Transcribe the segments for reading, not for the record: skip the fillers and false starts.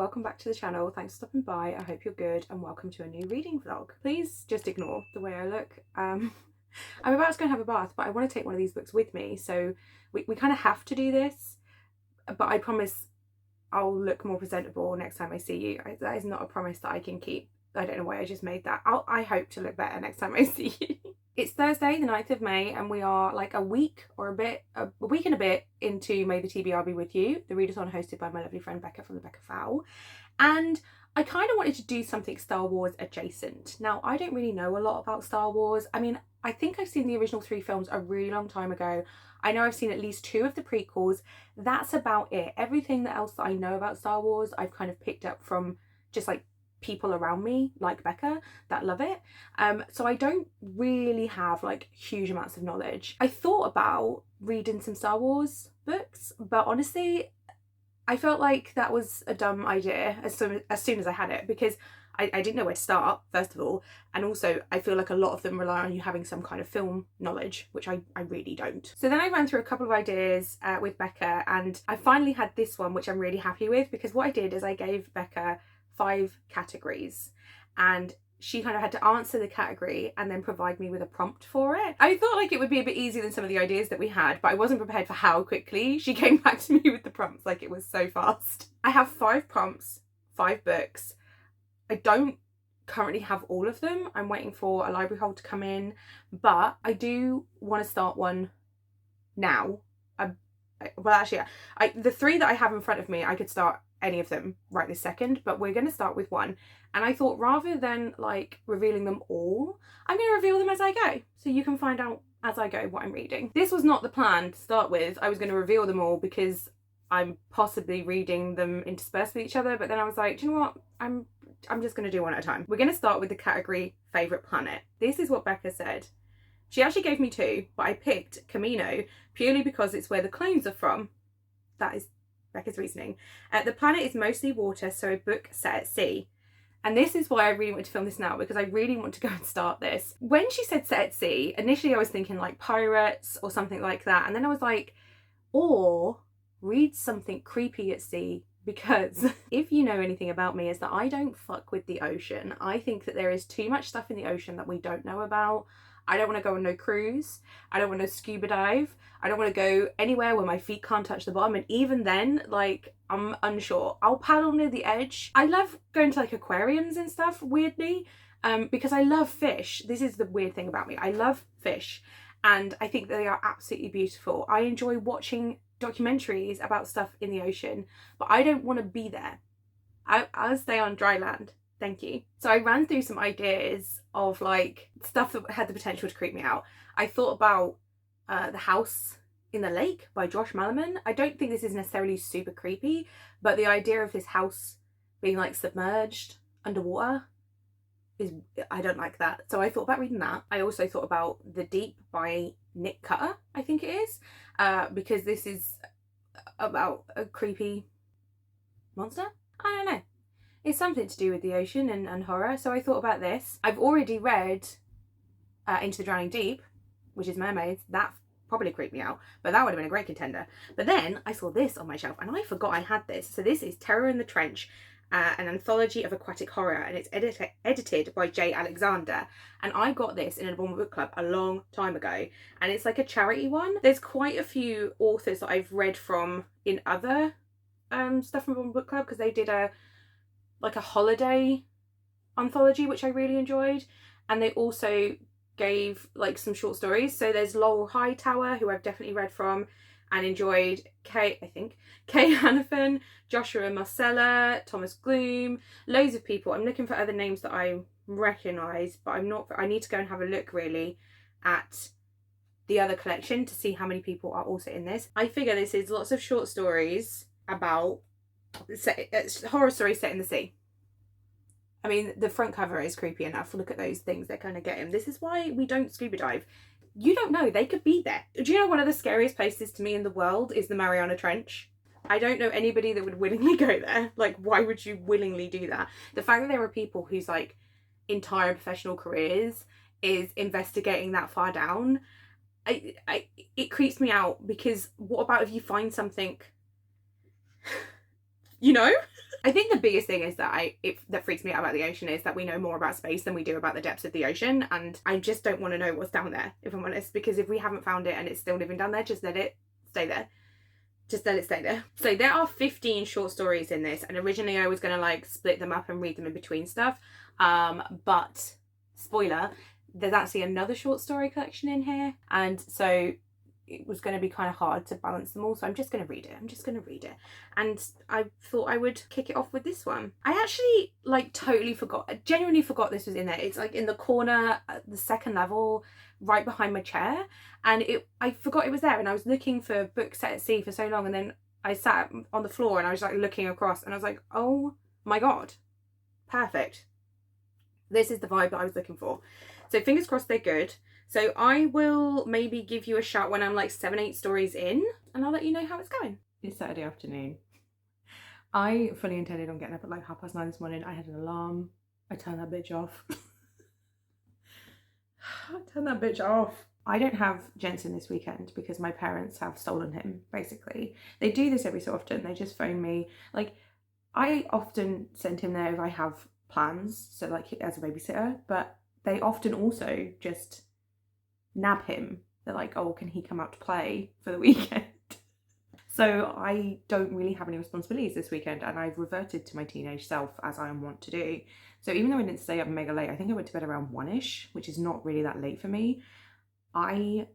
welcome back to the channel. Thanks for stopping by. I hope you're good and welcome to a new reading vlog. Please just ignore the way I look. I'm about to go and have a bath, but I want to take one of these books with me, so we kind of have to do this, but I promise I'll look more presentable next time I see you. That is not a promise that I can keep. I don't know why I just made that. I hope to look better next time I see you. It's Thursday the 9th of May and we are like a week and a bit into May the TBR Be With You, the readathon hosted by my lovely friend Becca from the Becca Fowl. And I kind of wanted to do something Star Wars adjacent. Now, I don't really know a lot about Star Wars. I mean, I think I've seen the original 3 films a really long time ago. I know I've seen at least 2 of the prequels. That's about it. Everything else that I know about Star Wars, I've kind of picked up from just like people around me like Becca that love it. So I don't really have like huge amounts of knowledge. I thought about reading some Star Wars books, but honestly I felt like that was a dumb idea as soon as I had it, because I didn't know where to start, first of all, and also I feel like a lot of them rely on you having some kind of film knowledge, which I really don't. So then I ran through a couple of ideas with Becca, and I finally had this one, which I'm really happy with, because what I did is I gave Becca 5 categories and she kind of had to answer the category and then provide me with a prompt for it. I thought like it would be a bit easier than some of the ideas that we had, but I wasn't prepared for how quickly she came back to me with the prompts. Like, it was so fast. I have 5 prompts, 5 books. I don't currently have all of them. I'm waiting for a library hold to come in, but I do want to start one now. Well, actually, the 3 that I have in front of me, I could start any of them right this second, but we're going to start with one. And I thought, rather than like revealing them all, I'm going to reveal them as I go, so you can find out as I go what I'm reading. This was not the plan to start with. I was going to reveal them all because I'm possibly reading them interspersed with each other, but then I was like, do you know what, I'm just going to do one at a time. We're going to start with the category favourite planet. This is what Becca said. She actually gave me 2, but I picked Camino purely because it's where the clones are from. That is Becca's reasoning. The planet is mostly water, so a book set at sea. And this is why I really want to film this now, because I really want to go and start this. When she said set at sea, initially I was thinking like pirates or something like that. And then I was like, or read something creepy at sea, because if you know anything about me, is that I don't fuck with the ocean. I think that there is too much stuff in the ocean that we don't know about. I don't want to go on no cruise. I don't want to scuba dive. I don't want to go anywhere where my feet can't touch the bottom. And even then, like, I'm unsure. I'll paddle near the edge. I love going to like aquariums and stuff, weirdly, because I love fish. This is the weird thing about me. I love fish and I think they are absolutely beautiful. I enjoy watching documentaries about stuff in the ocean, but I don't want to be there. I'll stay on dry land. Thank you. So I ran through some ideas of like stuff that had the potential to creep me out. I thought about The House in the Lake by Josh Malerman. I don't think this is necessarily super creepy, but the idea of this house being like submerged underwater is, I don't like that. So I thought about reading that. I also thought about The Deep by Nick Cutter, I think it is, because this is about a creepy monster. I don't know. It's something to do with the ocean and horror, so I thought about this. I've already read Into the Drowning Deep, which is mermaids. That probably creeped me out, but that would have been a great contender. But then I saw this on my shelf and I forgot I had this. So this is Terror in the Trench, an anthology of aquatic horror, and it's edited by J. Alexander. And I got this in a Normal Book Club a long time ago, and it's like a charity one. There's quite a few authors that I've read from in other stuff from Normal Book Club, because they did a holiday anthology which I really enjoyed, and they also gave like some short stories. So there's Laurel Hightower, who I've definitely read from and enjoyed, Kay Hannafin, Joshua Marcella, Thomas Gloom, loads of people. I'm looking for other names that I recognise, but I need to go and have a look really at the other collection to see how many people are also in this. I figure this is lots of short stories about horror stories set in the sea. I mean, the front cover is creepy enough. Look at those things they're kind of getting. This is why we don't scuba dive. You don't know, they could be there. Do you know one of the scariest places to me in the world is the Mariana Trench? I don't know anybody that would willingly go there. Like, why would you willingly do that? The fact that there are people whose like entire professional careers is investigating that far down, it creeps me out, because what about if you find something you know? I think the biggest thing is that that freaks me out about the ocean is that we know more about space than we do about the depths of the ocean, and I just don't want to know what's down there, if I'm honest, because if we haven't found it and it's still living down there, just let it stay there. Just let it stay there. So there are 15 short stories in this, and originally I was going to like split them up and read them in between stuff, but spoiler, there's actually another short story collection in here, and so it was going to be kind of hard to balance them all, so I'm just going to read it. And I thought I would kick it off with this one. I actually like genuinely forgot this was in there. It's like in the corner at the second level right behind my chair, and I forgot it was there, and I was looking for books set at sea for so long, and then I sat on the floor and I was like looking across and I was like, oh my god, perfect. This is the vibe that I was looking for. So fingers crossed they're good. So I will maybe give you a shout when I'm like 7-8 stories in, and I'll let you know how it's going. It's Saturday afternoon. I fully intended on getting up at like 9:30 this morning. I had an alarm. I turned that bitch off. I don't have Jensen this weekend because my parents have stolen him, basically. They do this every so often. They just phone me. Like, I often send him there if I have plans, so like as a babysitter, but they often also just nab him. They're like, oh, can he come out to play for the weekend? So I don't really have any responsibilities this weekend, and I've reverted to my teenage self as I want to do. So even though I didn't stay up mega late, I think I went to bed around 1ish, which is not really that late for me. I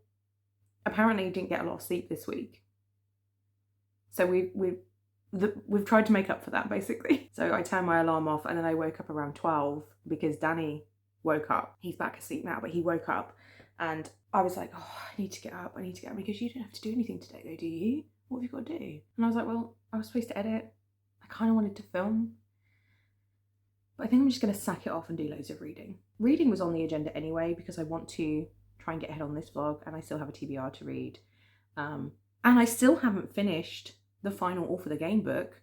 apparently didn't get a lot of sleep this week. So we've tried to make up for that, basically. So I turned my alarm off, and then I woke up around 12 because Danny woke up. He's back asleep now, but he woke up, and I was like, oh, I need to get up, because you don't have to do anything today though, do you? What have you got to do? And I was like, well, I was supposed to edit. I kind of wanted to film, but I think I'm just going to sack it off and do loads of reading. Reading was on the agenda anyway, because I want to try and get ahead on this vlog, and I still have a TBR to read. And I still haven't finished the final All for the Game book.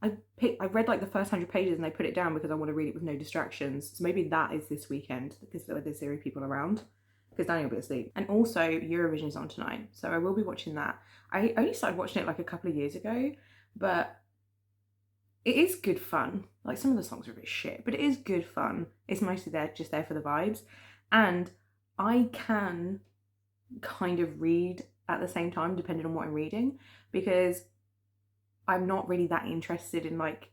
I read like the first 100 pages and I put it down because I want to read it with no distractions. So maybe that is this weekend, because there's zero people around, because Danny will be asleep. And also Eurovision's on tonight, so I will be watching that. I only started watching it like a couple of years ago, but it is good fun. Like, some of the songs are a bit shit, but it is good fun. It's mostly just there for the vibes. And I can kind of read at the same time depending on what I'm reading, because I'm not really that interested in like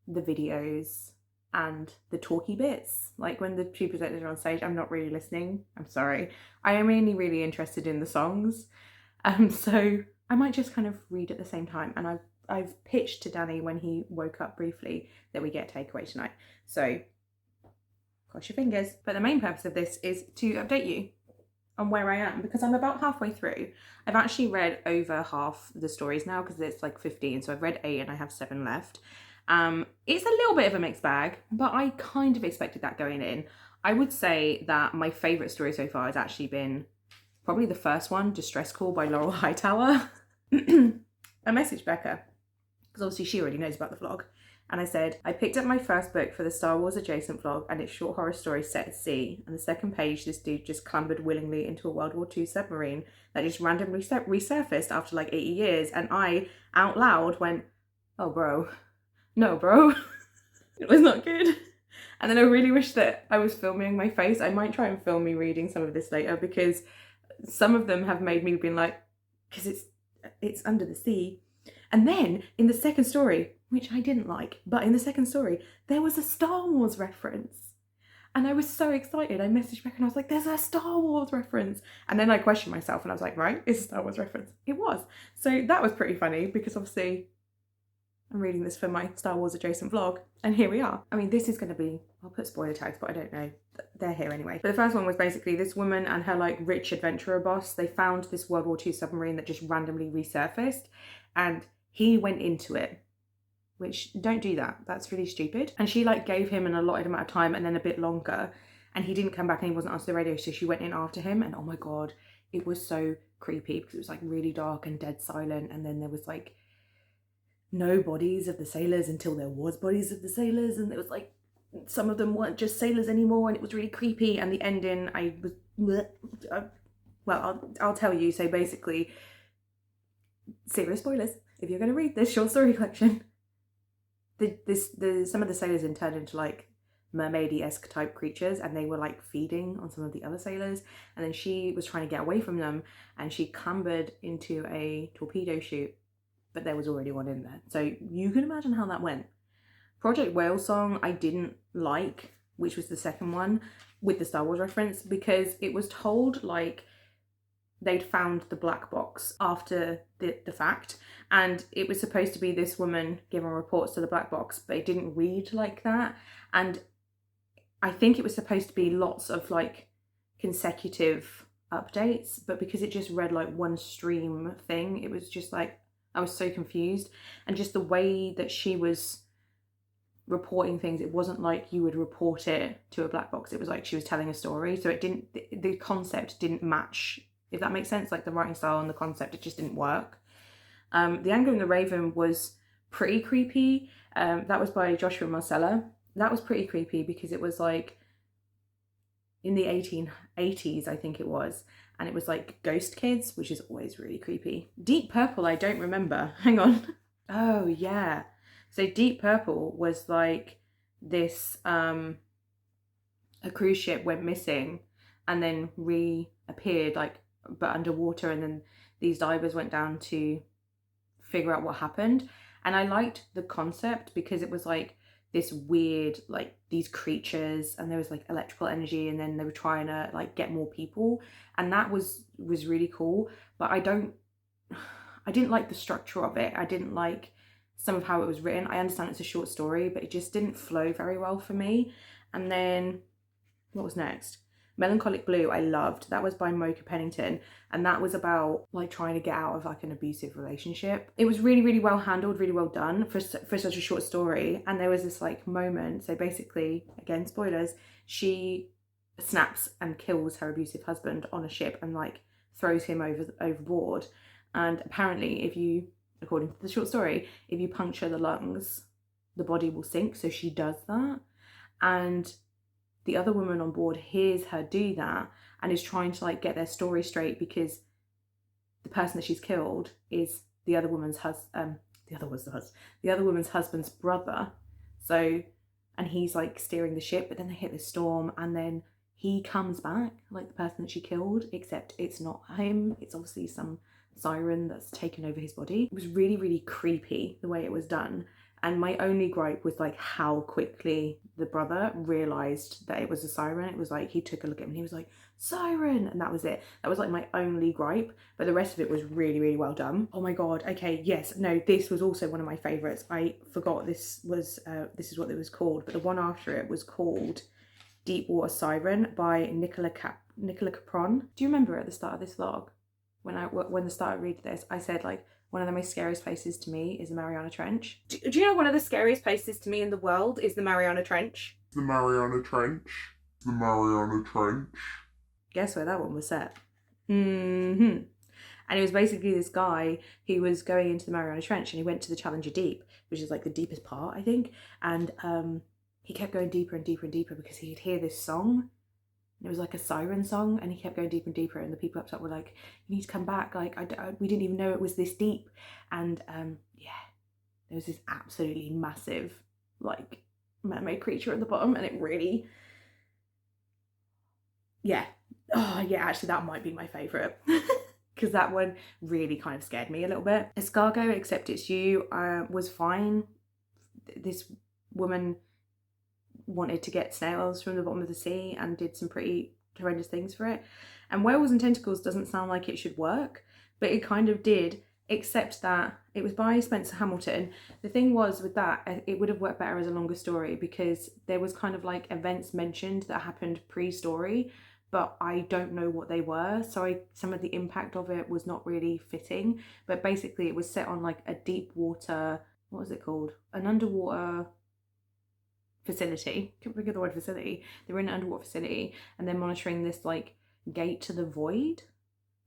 the videos and the talky bits. Like when the two presenters are on stage, I'm not really listening. I'm sorry. I am only really interested in the songs. So I might just kind of read at the same time. And I've pitched to Danny when he woke up briefly that we get takeaway tonight. So cross your fingers. But the main purpose of this is to update you on where I am, because I'm about halfway through. I've actually read over half the stories now, because it's like 15, so I've read 8 and I have 7 left. It's a little bit of a mixed bag, but I kind of expected that going in. I would say that my favourite story so far has actually been probably the first one, Distress Call by Laurel Hightower. I messaged Becca, because obviously she already knows about the vlog, and I said, I picked up my first book for the Star Wars adjacent vlog, and it's short horror story set at sea. And the second page, this dude just clambered willingly into a World War II submarine that just randomly resurfaced after like 80 years. And I, out loud, went, oh bro, no bro, it was not good. And then I really wish that I was filming my face. I might try and film me reading some of this later, because some of them have made me be like, because it's under the sea. And then in the second story, which I didn't like, but in the second story, there was a Star Wars reference. And I was so excited. I messaged Becca and I was like, there's a Star Wars reference. And then I questioned myself and I was like, right, it's a Star Wars reference. It was. So that was pretty funny, because obviously I'm reading this for my Star Wars adjacent vlog, and here we are. I mean, this is going to be, I'll put spoiler tags, but I don't know. They're here anyway. But the first one was basically this woman and her like rich adventurer boss. They found this World War II submarine that just randomly resurfaced, and he went into it. Which, don't do that. That's really stupid. And she like gave him an allotted amount of time and then a bit longer, and he didn't come back and he wasn't answering the radio, so she went in after him, and oh my god, it was so creepy, because it was like really dark and dead silent, and then there was like no bodies of the sailors until there was bodies of the sailors, and it was like some of them weren't just sailors anymore, and it was really creepy. And the ending, well, I'll tell you. So basically, serious spoilers. if you're going to read this short story collection, some of the sailors in turned into like mermaidy-esque type creatures, and they were like feeding on some of the other sailors, and then she was trying to get away from them, and she clambered into a torpedo chute, but there was already one in there, so you can imagine how that went. Project Whale Song I didn't like, which was the second one with the Star Wars reference, because it was told like they'd found the black box after the fact, and it was supposed to be this woman giving reports to the black box, but it didn't read like that. And I think it was supposed to be lots of like consecutive updates, but because it just read like one stream thing, it was just like, I was so confused. And just the way that she was reporting things, it wasn't like you would report it to a black box. It was like she was telling a story, so it didn't, the concept didn't match, if that makes sense. Like the writing style and the concept, it just didn't work. The Angler and the Raven was pretty creepy. That was by Joshua Marcella. That was pretty creepy because it was like in the 1880s, I think it was, and it was like ghost kids, which is always really creepy. Deep Purple, I don't remember. Hang on. Oh yeah. So Deep Purple was like this, a cruise ship went missing and then reappeared, like, but underwater, and then these divers went down to figure out what happened. And I liked the concept because it was like this weird, like these creatures, and there was like electrical energy, and then they were trying to like get more people, and that was really cool. But I didn't like the structure of it. I didn't like some of how it was written. I understand it's a short story, but it just didn't flow very well for me. And then what was next? Melancholic Blue, I loved. That was by Mocha Pennington, and that was about like trying to get out of like an abusive relationship. It was really, really well handled, really well done for such a short story. And there was this like moment, so basically, again, spoilers, she snaps and kills her abusive husband on a ship and like throws him overboard. And apparently, if you, according to the short story, if you puncture the lungs, the body will sink. So she does that, and the other woman on board hears her do that and is trying to like get their story straight, because the person that she's killed is the other woman's husband's brother. So, and he's like steering the ship, but then they hit the storm, and then he comes back like the person that she killed, except it's not him. It's obviously some siren that's taken over his body. It was really, really creepy the way it was done. And my only gripe was like how quickly the brother realised that it was a siren. It was like he took a look at him and he was like, siren, and that was it. That was like my only gripe, but the rest of it was really, really well done. Oh my god, okay, yes, no, this was also one of my favourites. I forgot this was, this is what it was called, but the one after it was called Deep Water Siren by Nicola Capron. Do you remember at the start of this vlog, when I started reading this, I said like, one of the most scariest places to me is the Mariana Trench. Do you know one of the scariest places to me in the world is the Mariana Trench? The Mariana Trench. The Mariana Trench. Guess where that one was set? And it was basically this guy who was going into the Mariana Trench, and he went to the Challenger Deep, which is like the deepest part, I think. And he kept going deeper and deeper and deeper because he'd hear this song. It was like a siren song, and he kept going deeper and deeper, and the people up top were like, you need to come back, like we didn't even know it was this deep. And yeah, there was this absolutely massive like mermaid creature at the bottom, and it really, yeah, oh yeah, actually that might be my favourite because that one really kind of scared me a little bit. Escargot, Except It's You was fine. This woman wanted to get snails from the bottom of the sea and did some pretty horrendous things for it. And Werewolves and Tentacles doesn't sound like it should work, but it kind of did, except that it was by Spencer Hamilton. The thing was with that, it would have worked better as a longer story because there was kind of like events mentioned that happened pre-story, but I don't know what they were, so some of the impact of it was not really fitting. But basically it was set on like a deep water, what was it called? An underwater facility. Can't think of the word facility. They were in an underwater facility and they're monitoring this like gate to the void,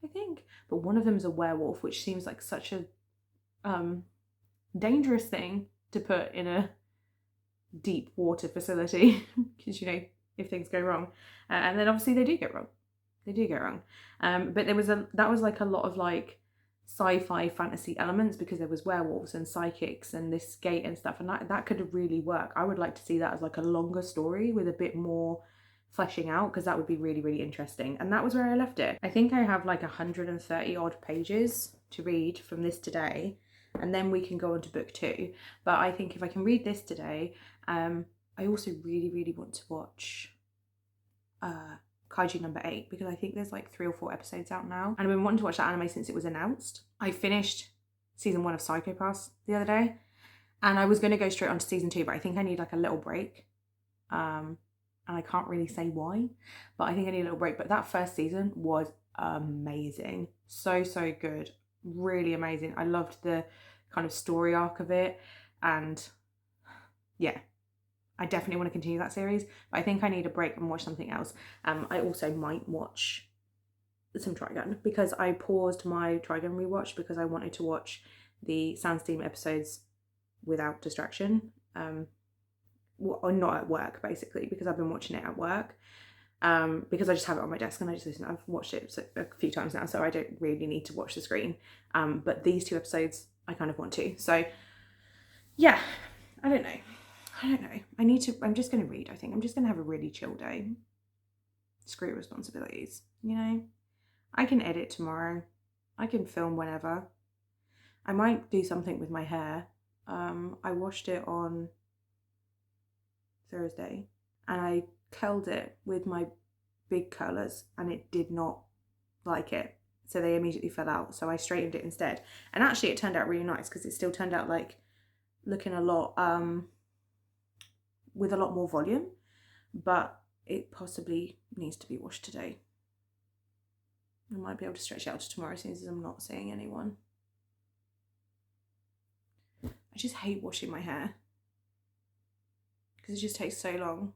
I think. But one of them is a werewolf, which seems like such a dangerous thing to put in a deep water facility because, you know, if things go wrong. And then obviously they do go wrong. They do go wrong. But there was that was like a lot of like sci-fi fantasy elements, because there was werewolves and psychics and this gate and stuff, and that could really work. I would like to see that as like a longer story with a bit more fleshing out, because that would be really, really interesting. And that was where I left it. I think I have like 130 odd pages to read from this today, and then we can go on to book 2. But I think if I can read this today, I also really, really want to watch Kaiju number 8, because I think there's like 3 or 4 episodes out now, and I've been wanting to watch that anime since it was announced. I finished season 1 of Psycho Pass the other day, and I was going to go straight on to season 2, but I think I need like a little break, and I can't really say why, but I think I need a little break. But that first season was amazing, so good, really amazing. I loved the kind of story arc of it, and yeah, I definitely want to continue that series, but I think I need a break and watch something else. I also might watch some Trigun, because I paused my Trigun rewatch because I wanted to watch the Soundsteam episodes without distraction, or not at work, basically, because I've been watching it at work, because I just have it on my desk and I just listen. I've watched it a few times now, so I don't really need to watch the screen, but these 2 episodes I kind of want to. So yeah, I don't know. I'm just going to read. I think I'm just going to have a really chill day. Screw responsibilities, you know? I can edit tomorrow. I can film whenever. I might do something with my hair. I washed it on Thursday, and I curled it with my big curlers, and it did not like it. So they immediately fell out. So I straightened it instead. And actually it turned out really nice, because it still turned out like looking a lot, with a lot more volume, but it possibly needs to be washed today. I might be able to stretch it out to tomorrow, since I'm not seeing anyone. I just hate washing my hair, because it just takes so long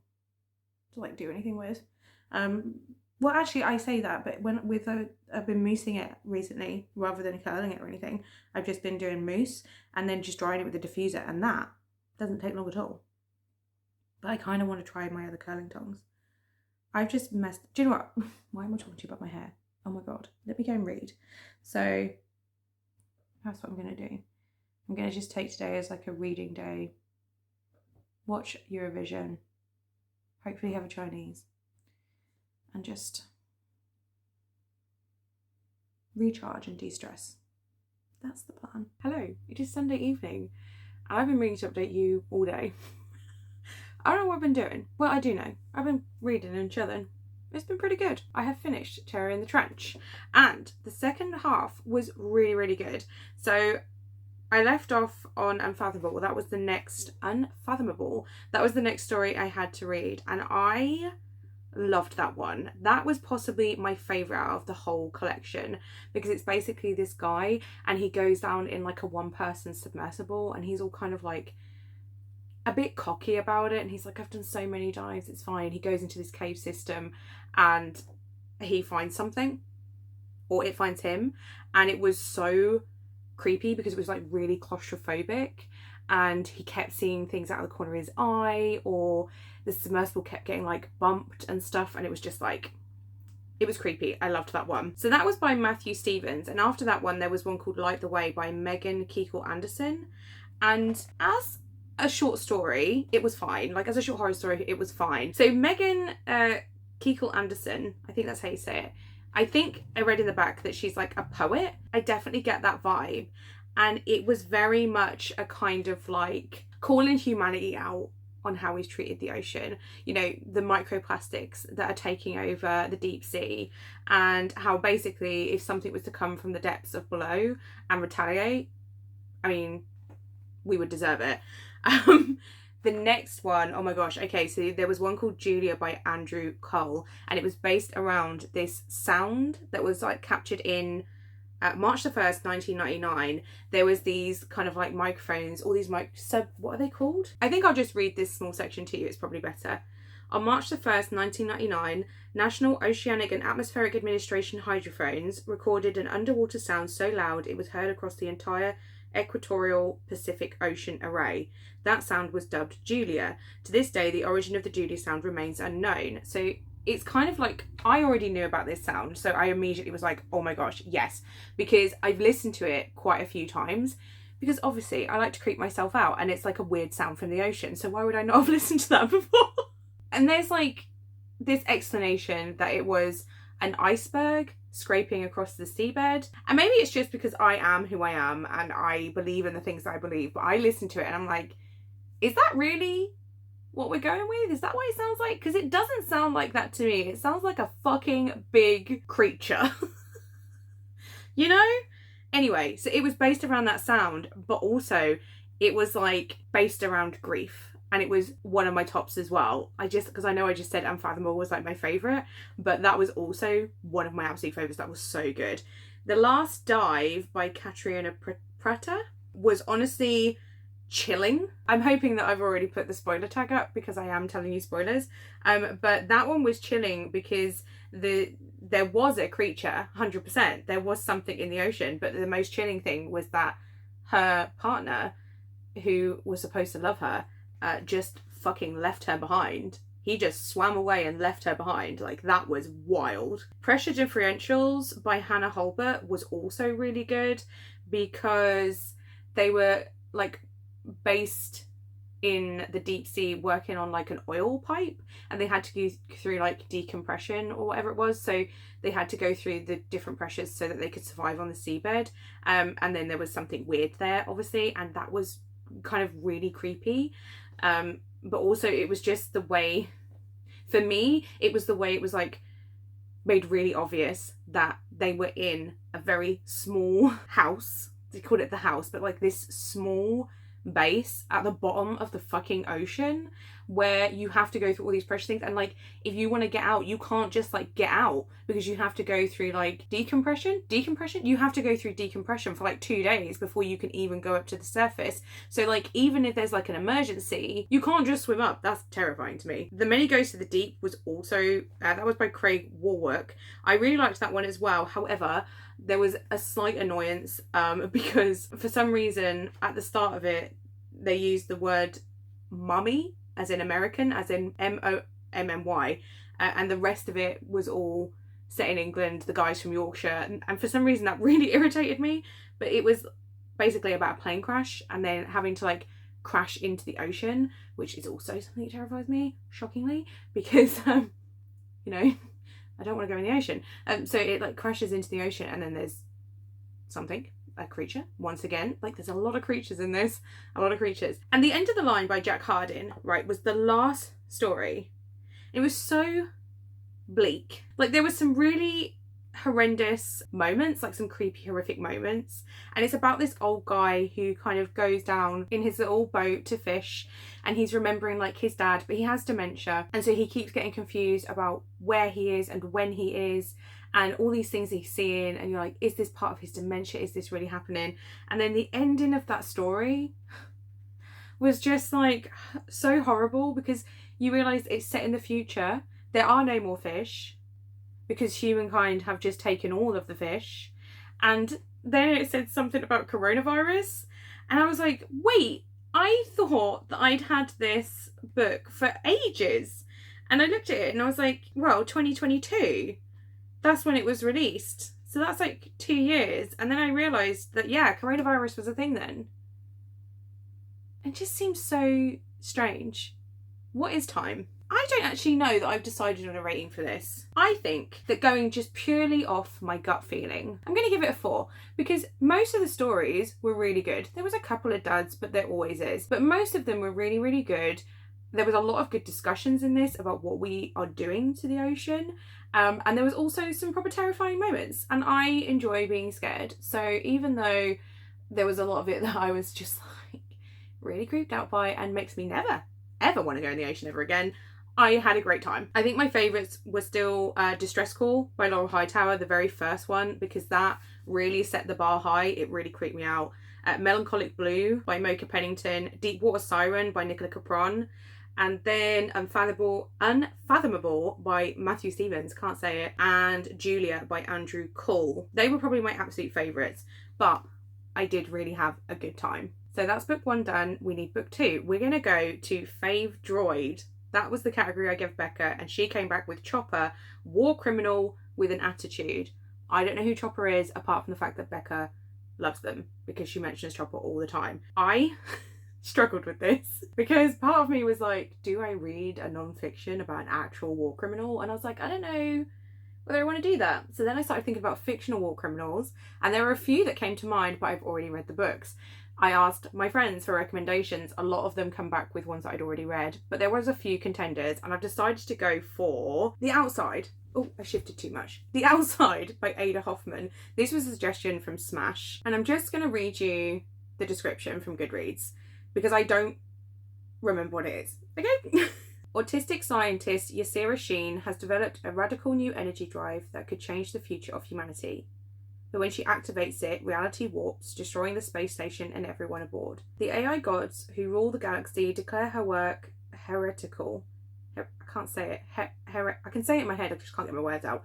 to like do anything with. Well, actually I say that, but I've been moussing it recently rather than curling it or anything. I've just been doing mousse and then just drying it with the diffuser, and that doesn't take long at all. But I kind of want to try my other curling tongs. I've just messed... Do you know what? Why am I talking to you about my hair? Oh my god. Let me go and read. So that's what I'm going to do. I'm going to just take today as like a reading day. Watch Eurovision. Hopefully have a Chinese. And just recharge and de-stress. That's the plan. Hello. It is Sunday evening. I've been meaning to update you all day. I don't know what I've been doing. Well, I do know. I've been reading and chilling. It's been pretty good. I have finished Terror in the Trench, and the second half was really, really good. So I left off on Unfathomable. That was the next Unfathomable. That was the next story I had to read, and I loved that one. That was possibly my favourite out of the whole collection, because it's basically this guy, and he goes down in like a 1-person submersible, and he's all kind of like a bit cocky about it, and he's like, I've done so many dives, it's fine. He goes into this cave system and he finds something, or it finds him, and it was so creepy because it was like really claustrophobic, and he kept seeing things out of the corner of his eye, or the submersible kept getting like bumped and stuff, and it was just like, it was creepy. I loved that one. So that was by Matthew Stevens, and after that one there was one called Light the Way by Megan Keekel Anderson, and as a short story it was fine. Like as a short horror story it was fine. So Megan Keekel Anderson, I think that's how you say it. I think I read in the back that she's like a poet. I definitely get that vibe, and it was very much a kind of like calling humanity out on how we've treated the ocean, you know, the microplastics that are taking over the deep sea, and how basically if something was to come from the depths of below and retaliate, I mean, we would deserve it. The next one, oh my gosh, okay, so there was one called Julia by Andrew Cole, and it was based around this sound that was like captured in March the 1st, 1999. There was these kind of like microphones, all these what are they called? I think I'll just read this small section to you, it's probably better. On March the 1st, 1999, National Oceanic and Atmospheric Administration hydrophones recorded an underwater sound so loud it was heard across the entire equatorial Pacific Ocean array. That sound was dubbed Julia. To this day, the origin of the Julia sound remains unknown. So it's kind of like, I already knew about this sound, so I immediately was like, oh my gosh, yes, because I've listened to it quite a few times, because obviously I like to creep myself out, and it's like a weird sound from the ocean, so why would I not have listened to that before? And there's like this explanation that it was an iceberg scraping across the seabed, and maybe it's just because I am who I am and I believe in the things that I believe, but I listen to it and I'm like, is that really what we're going with? Is that what it sounds like? Because it doesn't sound like that to me. It sounds like a fucking big creature. You know? Anyway, so it was based around that sound, but also it was like based around grief. And it was one of my tops as well. Because I know I just said Unfathomable was like my favourite, but that was also one of my absolute favourites. That was so good. The Last Dive by Catriona Preta was honestly chilling. I'm hoping that I've already put the spoiler tag up because I am telling you spoilers. But that one was chilling because there was a creature, 100%. There was something in the ocean, but the most chilling thing was that her partner, who was supposed to love her, just fucking left her behind. He just swam away and left her behind. Like, that was wild. Pressure Differentials by Hannah Holbert was also really good because they were like based in the deep sea, working on like an oil pipe, and they had to go through like decompression or whatever it was, so they had to go through the different pressures so that they could survive on the seabed, and then there was something weird there obviously, and that was kind of really creepy, but also it was just the way, for me it was the way it was like made really obvious that they were in a very small house. They called it the house, but like this small base at the bottom of the fucking ocean where you have to go through all these pressure things, and like if you want to get out, you can't just like get out because you have to go through like decompression, you have to go through decompression for like 2 days before you can even go up to the surface. So like even if there's like an emergency, you can't just swim up. That's terrifying to me. The Many Goes to the Deep was also that was by Craig Warwick. I really liked that one as well. However, there was a slight annoyance because for some reason at the start of it they used the word mummy as in American, as in M-O-M-M-Y, and the rest of it was all set in England, the guys from Yorkshire, and for some reason that really irritated me. But it was basically about a plane crash and then having to like crash into the ocean, which is also something that terrifies me, shockingly, because you know, I don't want to go in the ocean. So it like crashes into the ocean and then there's something, a creature, once again. Like there's a lot of creatures in this, a lot of creatures. And The End of the Line by Jack Hardin, right, was the last story. It was so bleak. Like there was some really horrendous moments, like some creepy, horrific moments, and it's about this old guy who kind of goes down in his little boat to fish, and he's remembering like his dad, but he has dementia, and so he keeps getting confused about where he is and when he is and all these things he's seeing, and you're like, is this part of his dementia? Is this really happening? And then the ending of that story was just like so horrible because you realise it's set in the future. There are no more fish because humankind have just taken all of the fish. And then it said something about coronavirus. And I was like, wait, I thought that I'd had this book for ages. And I looked at it and I was like, well, 2022, that's when it was released. So that's like 2 years. And then I realised that, yeah, coronavirus was a thing then. It just seems so strange. What is time? I don't actually know that I've decided on a rating for this. I think that going just purely off my gut feeling, I'm going to give it a 4 because most of the stories were really good. There was a couple of duds, but there always is. But most of them were really, really good. There was a lot of good discussions in this about what we are doing to the ocean. And there was also some proper terrifying moments. And I enjoy being scared. So even though there was a lot of it that I was just like really creeped out by and makes me never, ever want to go in the ocean ever again, I had a great time. I think my favourites were still Distress Call by Laurel Hightower, the very first one, because that really set the bar high. It really creeped me out. Melancholic Blue by Mocha Pennington, Deepwater Siren by Nicola Capron, and then Unfathomable by Matthew Stevens, can't say it, and Julia by Andrew Cole. They were probably my absolute favourites, but I did really have a good time. So that's book 1 done. We need book 2. We're going to go to Fave Droid That was the category I gave Becca, and she came back with Chopper, war criminal with an attitude. I don't know who Chopper is, apart from the fact that Becca loves them because she mentions Chopper all the time. I struggled with this because part of me was like, do I read a non-fiction about an actual war criminal? And I was like, I don't know whether I want to do that. So then I started thinking about fictional war criminals, and there were a few that came to mind, but I've already read the books. I asked my friends for recommendations. A lot of them come back with ones that I'd already read, but there was a few contenders, and I've decided to go for The Outside. Oh, I shifted too much. The Outside by Ada Hoffman. This was a suggestion from Smash, and I'm just going to read you the description from Goodreads because I don't remember what it is. Okay? Autistic scientist Yasira Sheen has developed a radical new energy drive that could change the future of humanity. But when she activates it, reality warps, destroying the space station and everyone aboard. The AI gods who rule the galaxy declare her work heretical. I can't say it. I can say it in my head, I just can't get my words out.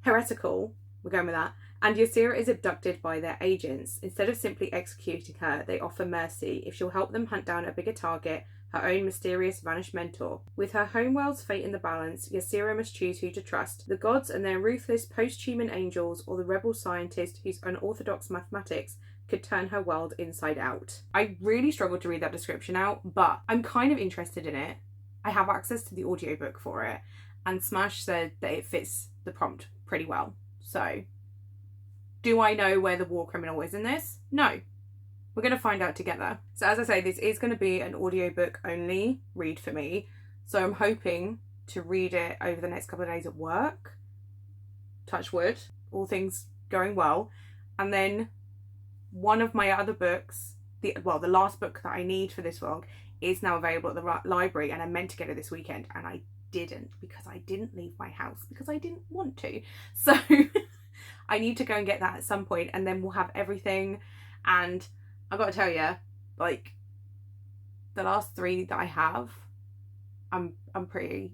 Heretical, we're going with that. And Yasira is abducted by their agents. Instead of simply executing her, they offer mercy if she'll help them hunt down a bigger target, her own mysterious vanished mentor. With her homeworld's fate in the balance, Yasira must choose who to trust, the gods and their ruthless post-human angels, or the rebel scientist whose unorthodox mathematics could turn her world inside out. I really struggled to read that description out, but I'm kind of interested in it. I have access to the audiobook for it, and Smash said that it fits the prompt pretty well. So, do I know where the war criminal is in this? No. We're going to find out together. So as I say, this is going to be an audiobook only read for me. So I'm hoping to read it over the next couple of days at work. Touch wood, all things going well. And then one of my other books, the last book that I need for this vlog, is now available at the library, and I meant to get it this weekend and I didn't because I didn't leave my house because I didn't want to. So I need to go and get that at some point, and then we'll have everything. And I've got to tell you, like, the last 3 that I have, I'm pretty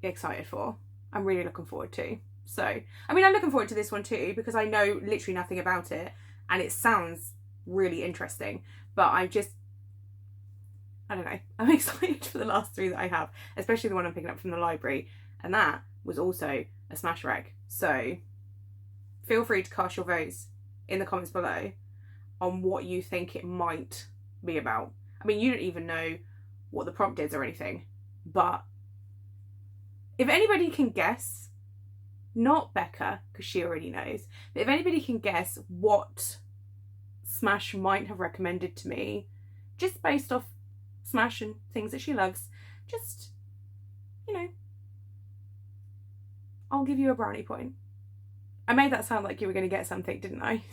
excited for. I'm really looking forward to. So, I mean, I'm looking forward to this one too because I know literally nothing about it and it sounds really interesting. But I don't know. I'm excited for the last 3 that I have, especially the one I'm picking up from the library. And that was also a Smash reg. So, feel free to cast your votes in the comments below on what you think it might be about. I mean, you don't even know what the prompt is or anything, but if anybody can guess, not Becca, because she already knows, but if anybody can guess what Smash might have recommended to me, just based off Smash and things that she loves, just, you know, I'll give you a brownie point. I made that sound like you were going to get something, didn't I?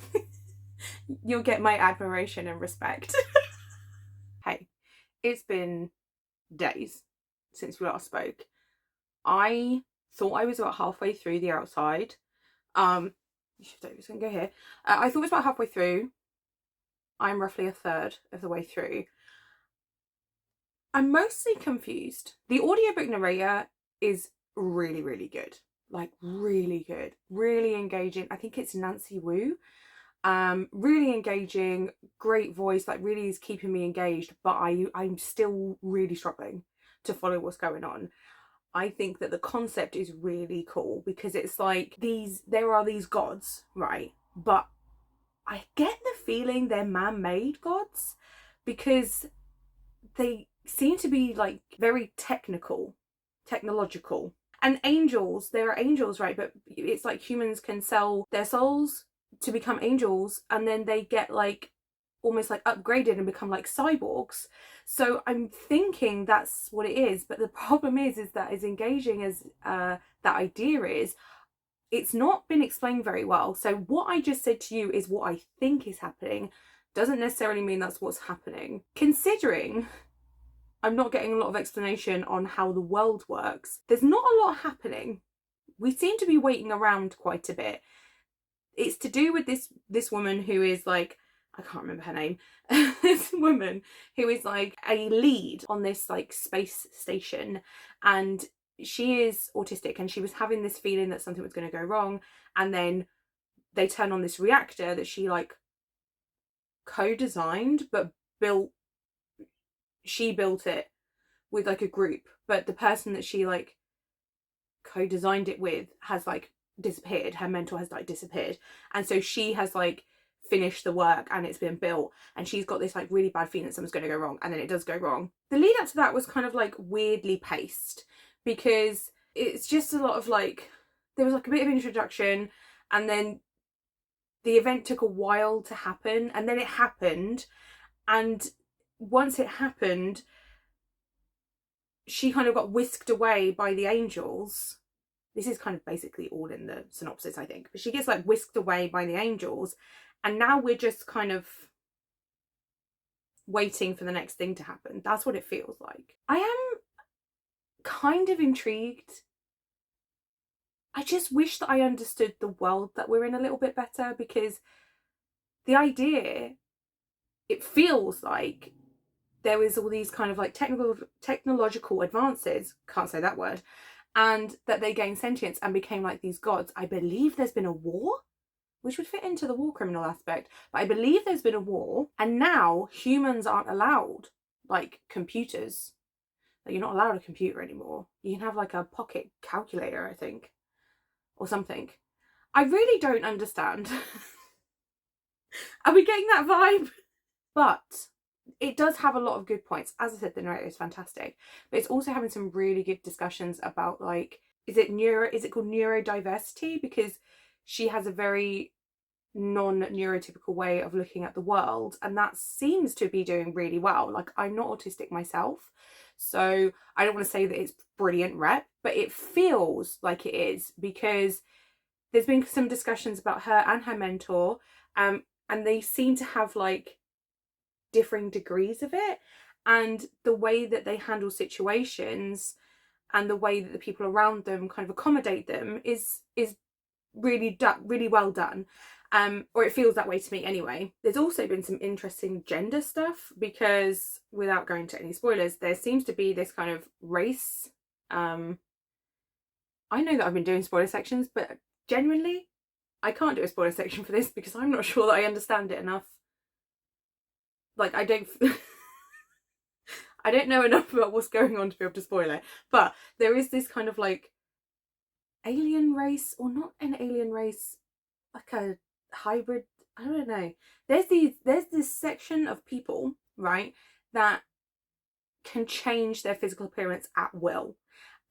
You'll get my admiration and respect. Hey, it's been days since we last spoke. I thought I was about halfway through The Outside. I thought it was about halfway through. I'm roughly a third of the way through. I'm mostly confused. The audiobook narrator is really, really good. Like, really good. Really engaging. I think it's Nancy Wu. Really engaging, great voice, like really is keeping me engaged, but I'm still really struggling to follow what's going on. I think that the concept is really cool because it's like there are these gods, right? But I get the feeling they're man-made gods because they seem to be like very technological. And angels, there are angels, right? But it's like humans can sell their souls to become angels, and then they get like almost like upgraded and become like cyborgs. So I'm thinking that's what it is, but the problem is that as engaging as that idea is, it's not been explained very well. So what I just said to you is what I think is happening, doesn't necessarily mean that's what's happening. Considering I'm not getting a lot of explanation on how the world works, there's not a lot happening. We seem to be waiting around quite a bit. It's to do with this woman who is like, I can't remember her name, this woman who is like a lead on this like space station, and she is autistic, and she was having this feeling that something was going to go wrong, and then they turn on this reactor that she like co-designed but built. She built it with like a group, but the person that she like co-designed it with has like disappeared. Her mentor has like disappeared, and so she has like finished the work and it's been built, and she's got this like really bad feeling that something's going to go wrong, and then it does go wrong. The lead up to that was kind of like weirdly paced, because it's just a lot of like, there was like a bit of introduction, and then the event took a while to happen, and then it happened, and once it happened, she kind of got whisked away by the angels. This is kind of basically all in the synopsis, I think. But she gets like whisked away by the angels, and now we're just kind of waiting for the next thing to happen. That's what it feels like. I am kind of intrigued. I just wish that I understood the world that we're in a little bit better, because the idea, it feels like there was all these kind of like technological advances, can't say that word, and that they gained sentience and became like these gods. I believe there's been a war, which would fit into the war criminal aspect, but I believe there's been a war, and now humans aren't allowed like computers. Like, you're not allowed a computer anymore. You can have like a pocket calculator, I think, or something. I really don't understand. Are we getting that vibe? But it does have a lot of good points. As I said, the narrator is fantastic, but it's also having some really good discussions about like, is it called neurodiversity? Because she has a very non-neurotypical way of looking at the world, and that seems to be doing really well. Like, I'm not autistic myself, so I don't want to say that it's brilliant rep, but it feels like it is, because there's been some discussions about her and her mentor, and they seem to have like differing degrees of it, and the way that they handle situations and the way that the people around them kind of accommodate them is really well done, or it feels that way to me anyway. There's also been some interesting gender stuff, because without going to any spoilers, there seems to be this kind of race. I know that I've been doing spoiler sections, but genuinely I can't do a spoiler section for this because I'm not sure that I understand it enough. Like, I don't I don't know enough about what's going on to be able to spoil it, but there is this kind of like alien race, or not an alien race, like a hybrid, I don't know. There's this section of people, right, that can change their physical appearance at will.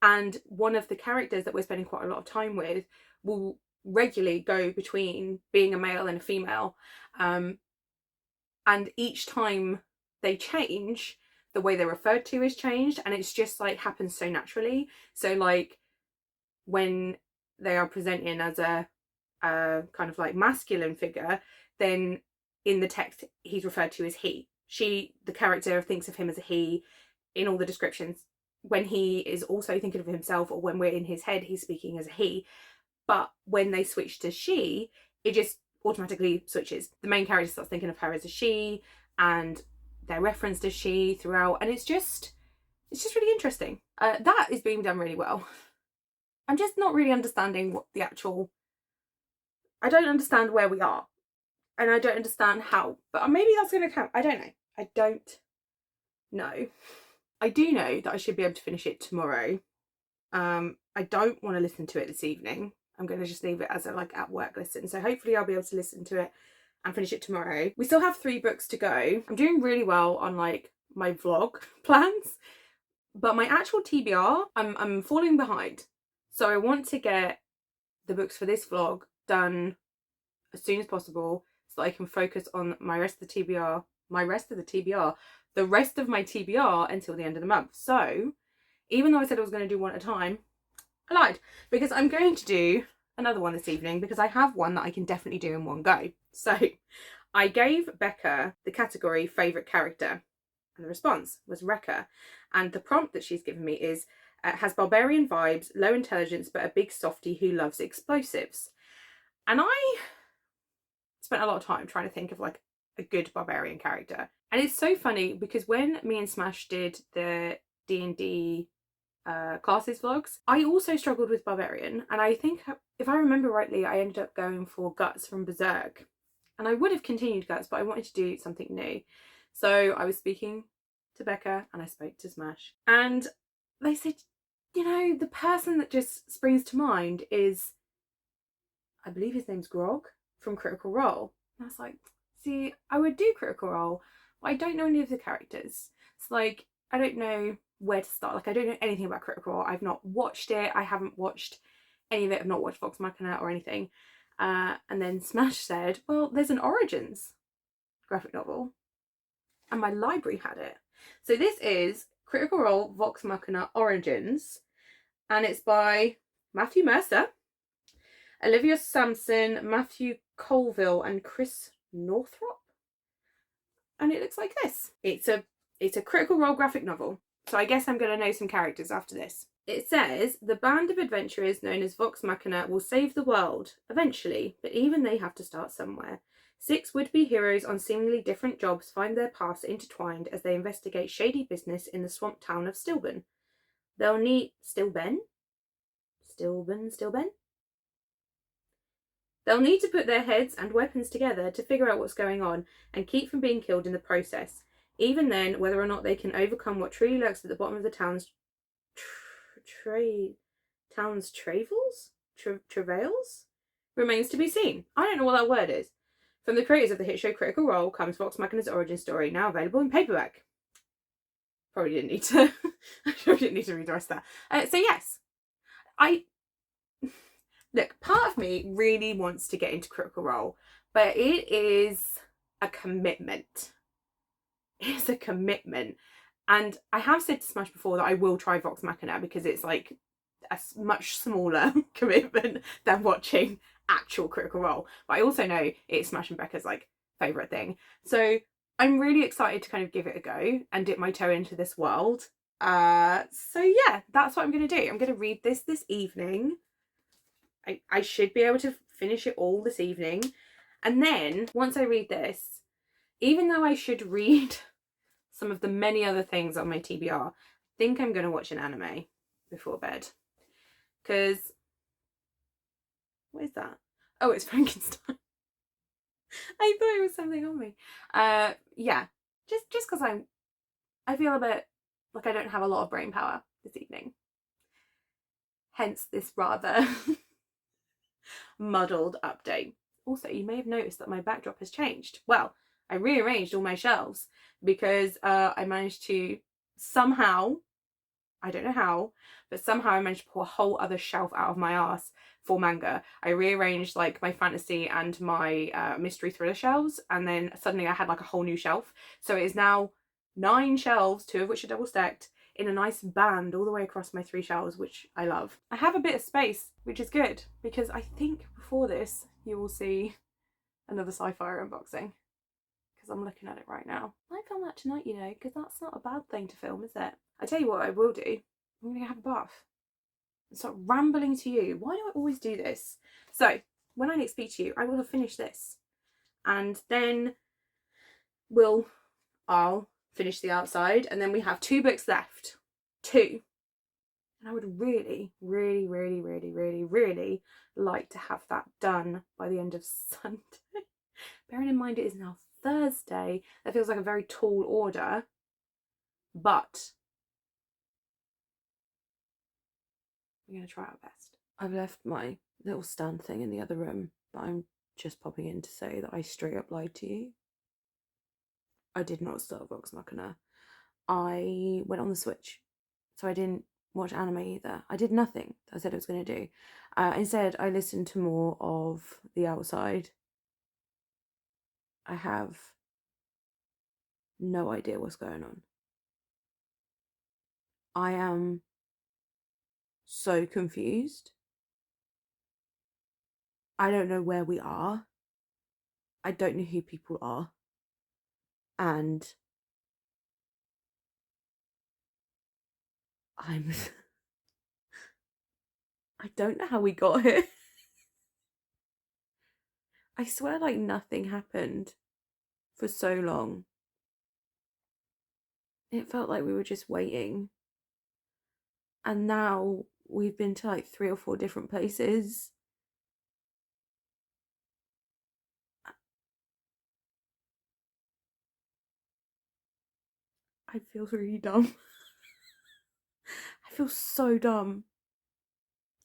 And one of the characters that we're spending quite a lot of time with will regularly go between being a male and a female. And each time they change, the way they're referred to is changed, and it's just like happens so naturally. So like when they are presenting as a kind of like masculine figure, then in the text he's referred to as he. The character thinks of him as a he in all the descriptions. When he is also thinking of himself, or when we're in his head, he's speaking as a he. But when they switch to she, it just automatically switches. The main character starts thinking of her as a she, and they're referenced as she throughout, and it's just really interesting. That is being done really well. I'm just not really understanding what the actual, I don't understand where we are, and I don't understand how, but maybe that's going to count. I don't know. I don't know. I do know that I should be able to finish it tomorrow. I don't want to listen to it this evening. I'm going to just leave it as a like at work listen. So hopefully I'll be able to listen to it and finish it tomorrow. We still have 3 books to go. I'm doing really well on like my vlog plans, but my actual TBR, I'm falling behind. So I want to get the books for this vlog done as soon as possible, so that I can focus on the rest of my TBR until the end of the month. So even though I said I was going to do one at a time, I lied, because I'm going to do another one this evening, because I have one that I can definitely do in one go. So I gave Becca the category favourite character, and the response was Rekka, and the prompt that she's given me is has barbarian vibes, low intelligence, but a big softie who loves explosives. And I spent a lot of time trying to think of like a good barbarian character, and it's so funny because when me and Smash did the D&D classes vlogs, I also struggled with barbarian, and I think if I remember rightly I ended up going for Guts from Berserk, and I would have continued Guts, but I wanted to do something new. So I was speaking to Becca and I spoke to Smash. And they said, you know, the person that just springs to mind is, I believe his name's Grog from Critical Role. And I was like, see, I would do Critical Role, but I don't know any of the characters. It's like, I don't know where to start. Like, I don't know anything about Critical Role. I've not watched it. I haven't watched any of it. I've not watched Vox Machina or anything. And then Smash said, well, there's an Origins graphic novel. And my library had it. So this is Critical Role Vox Machina Origins. And it's by Matthew Mercer, Olivia Sampson, Matthew Colville, and Chris Northrop. And it looks like this. It's a Critical Role graphic novel. So I guess I'm going to know some characters after this. It says, the band of adventurers known as Vox Machina will save the world, eventually, but even they have to start somewhere. 6 would-be heroes on seemingly different jobs find their paths intertwined as they investigate shady business in the swamp town of Stilben. They'll need... Stilben? They'll need to put their heads and weapons together to figure out what's going on and keep from being killed in the process. Even then, whether or not they can overcome what truly lurks at the bottom of the town's travails remains to be seen. I don't know what that word is. From the creators of the hit show Critical Role comes Vox Machina's origin story, now available in paperback. Probably didn't need to. I probably didn't need to read the rest of that. So yes, look. Part of me really wants to get into Critical Role, but it is a commitment. It's a commitment. And I have said to Smash before that I will try Vox Machina because it's like a much smaller commitment than watching actual Critical Role. But I also know it's Smash and Becca's like favourite thing. So I'm really excited to kind of give it a go and dip my toe into this world. So yeah, that's what I'm going to do. I'm going to read this evening. I should be able to finish it all this evening. And then once I read this, even though I should read some of the many other things on my TBR, I think I'm going to watch an anime before bed. Because, what is that? Oh, it's Frankenstein. I thought it was something on me. Yeah, just because I feel a bit like I don't have a lot of brain power this evening. Hence this rather muddled update. Also, you may have noticed that my backdrop has changed. Well, I rearranged all my shelves because I managed to somehow, I don't know how, but somehow I managed to pull a whole other shelf out of my arse for manga. I rearranged like my fantasy and my mystery thriller shelves, and then suddenly I had like a whole new shelf. So it is now 9 shelves, 2 of which are double stacked, in a nice band all the way across my 3 shelves, which I love. I have a bit of space, which is good, because I think before this you will see another sci-fi unboxing. I'm looking at it right now. I might film that tonight, you know, because that's not a bad thing to film, is it? I tell you what I will do. I'm going to have a bath and start rambling to you. Why do I always do this? So, when I next speak to you, I will have finished this. And then I'll finish the outside, and then we have 2 books left. 2. And I would really, really, really, really, really, really like to have that done by the end of Sunday. Bearing in mind it is now Thursday, that feels like a very tall order, but we're going to try our best. I've left my little stand thing in the other room, but I'm just popping in to say that I straight up lied to you. I did not start Vox Machina. I went on the Switch, so I didn't watch anime either. I did nothing that I said I was going to do. Instead, I listened to more of The Outside. I have no idea what's going on. I am so confused. I don't know where we are. I don't know who people are. And I don't know how we got here. I swear like nothing happened for so long. It felt like we were just waiting. And now we've been to like 3 or 4 different places. I feel really dumb. I feel so dumb.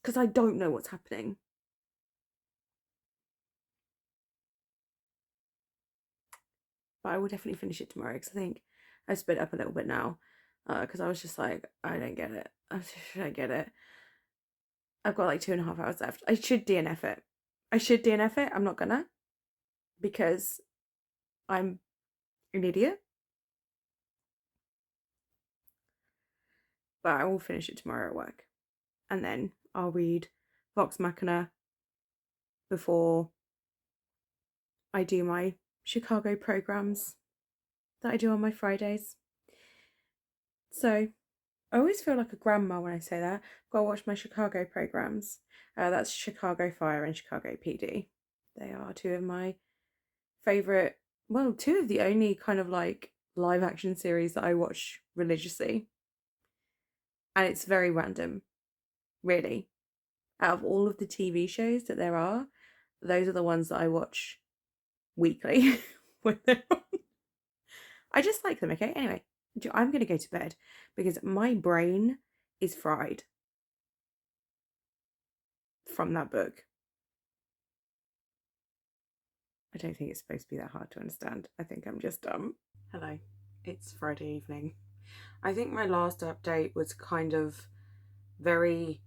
Because I don't know what's happening. But I will definitely finish it tomorrow because I think I sped up a little bit now. Because I was just like, I don't get it. I don't get it. I've got like 2.5 hours left. I should DNF it. I'm not gonna. Because I'm an idiot. But I will finish it tomorrow at work. And then I'll read Vox Machina before I do my Chicago programs that I do on my Fridays. So I always feel like a grandma when I say that. I've got to watch my Chicago programs. That's Chicago Fire and Chicago PD. They are two of my favourite, well, two of the only kind of like live action series that I watch religiously. And it's very random, really. Out of all of the TV shows that there are, those are the ones that I watch weekly when they're on. I just like them, okay? Anyway, I'm going to go to bed because my brain is fried from that book. I don't think it's supposed to be that hard to understand. I think I'm just dumb. Hello, it's Friday evening. I think my last update was kind of very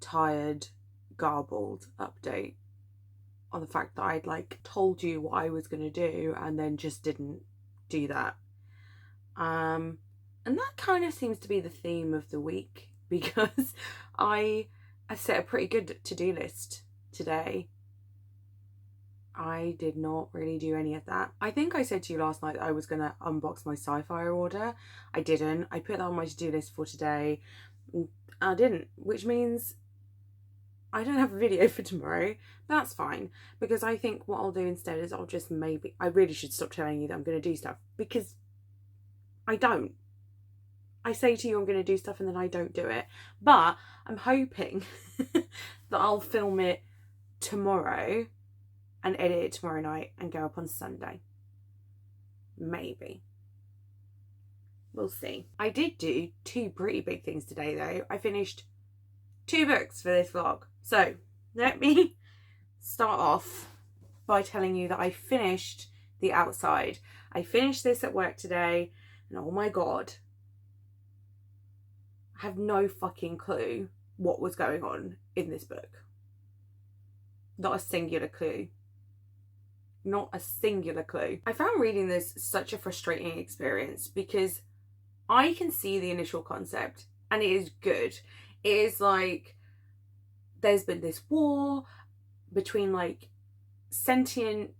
tired, garbled update on the fact that I'd like told you what I was going to do and then just didn't do that. And that kind of seems to be the theme of the week because I set a pretty good to-do list today. I did not really do any of that. I think I said to you last night that I was going to unbox my Sci-Fi order. I didn't. I put that on my to-do list for today. I didn't, which means I don't have a video for tomorrow. That's fine, because I think what I'll do instead is I'll just maybe... I really should stop telling you that I'm going to do stuff, because I don't. I say to you I'm going to do stuff and then I don't do it. But I'm hoping that I'll film it tomorrow and edit it tomorrow night and go up on Sunday. Maybe. We'll see. I did do 2 pretty big things today though. I finished 2 books for this vlog. So let me start off by telling you that I finished The Outside. I finished this at work today and oh my god, I have no fucking clue what was going on in this book. Not a singular clue. Not a singular clue. I found reading this such a frustrating experience because I can see the initial concept and it is good. It is like there's been this war between like sentient